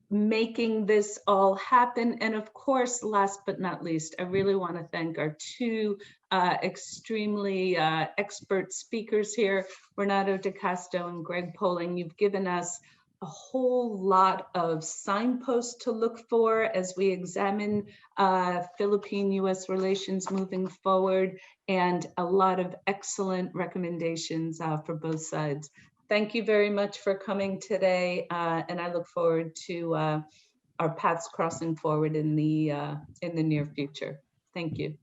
making this all happen. And of course, last but not least, I really want to thank our two extremely expert speakers here, Renato De Casto and Greg Poling. You've given us a whole lot of signposts to look for as we examine Philippine-U.S. relations moving forward, and a lot of excellent recommendations for both sides. Thank you very much for coming today, and I look forward to our paths crossing forward in the near future. Thank you.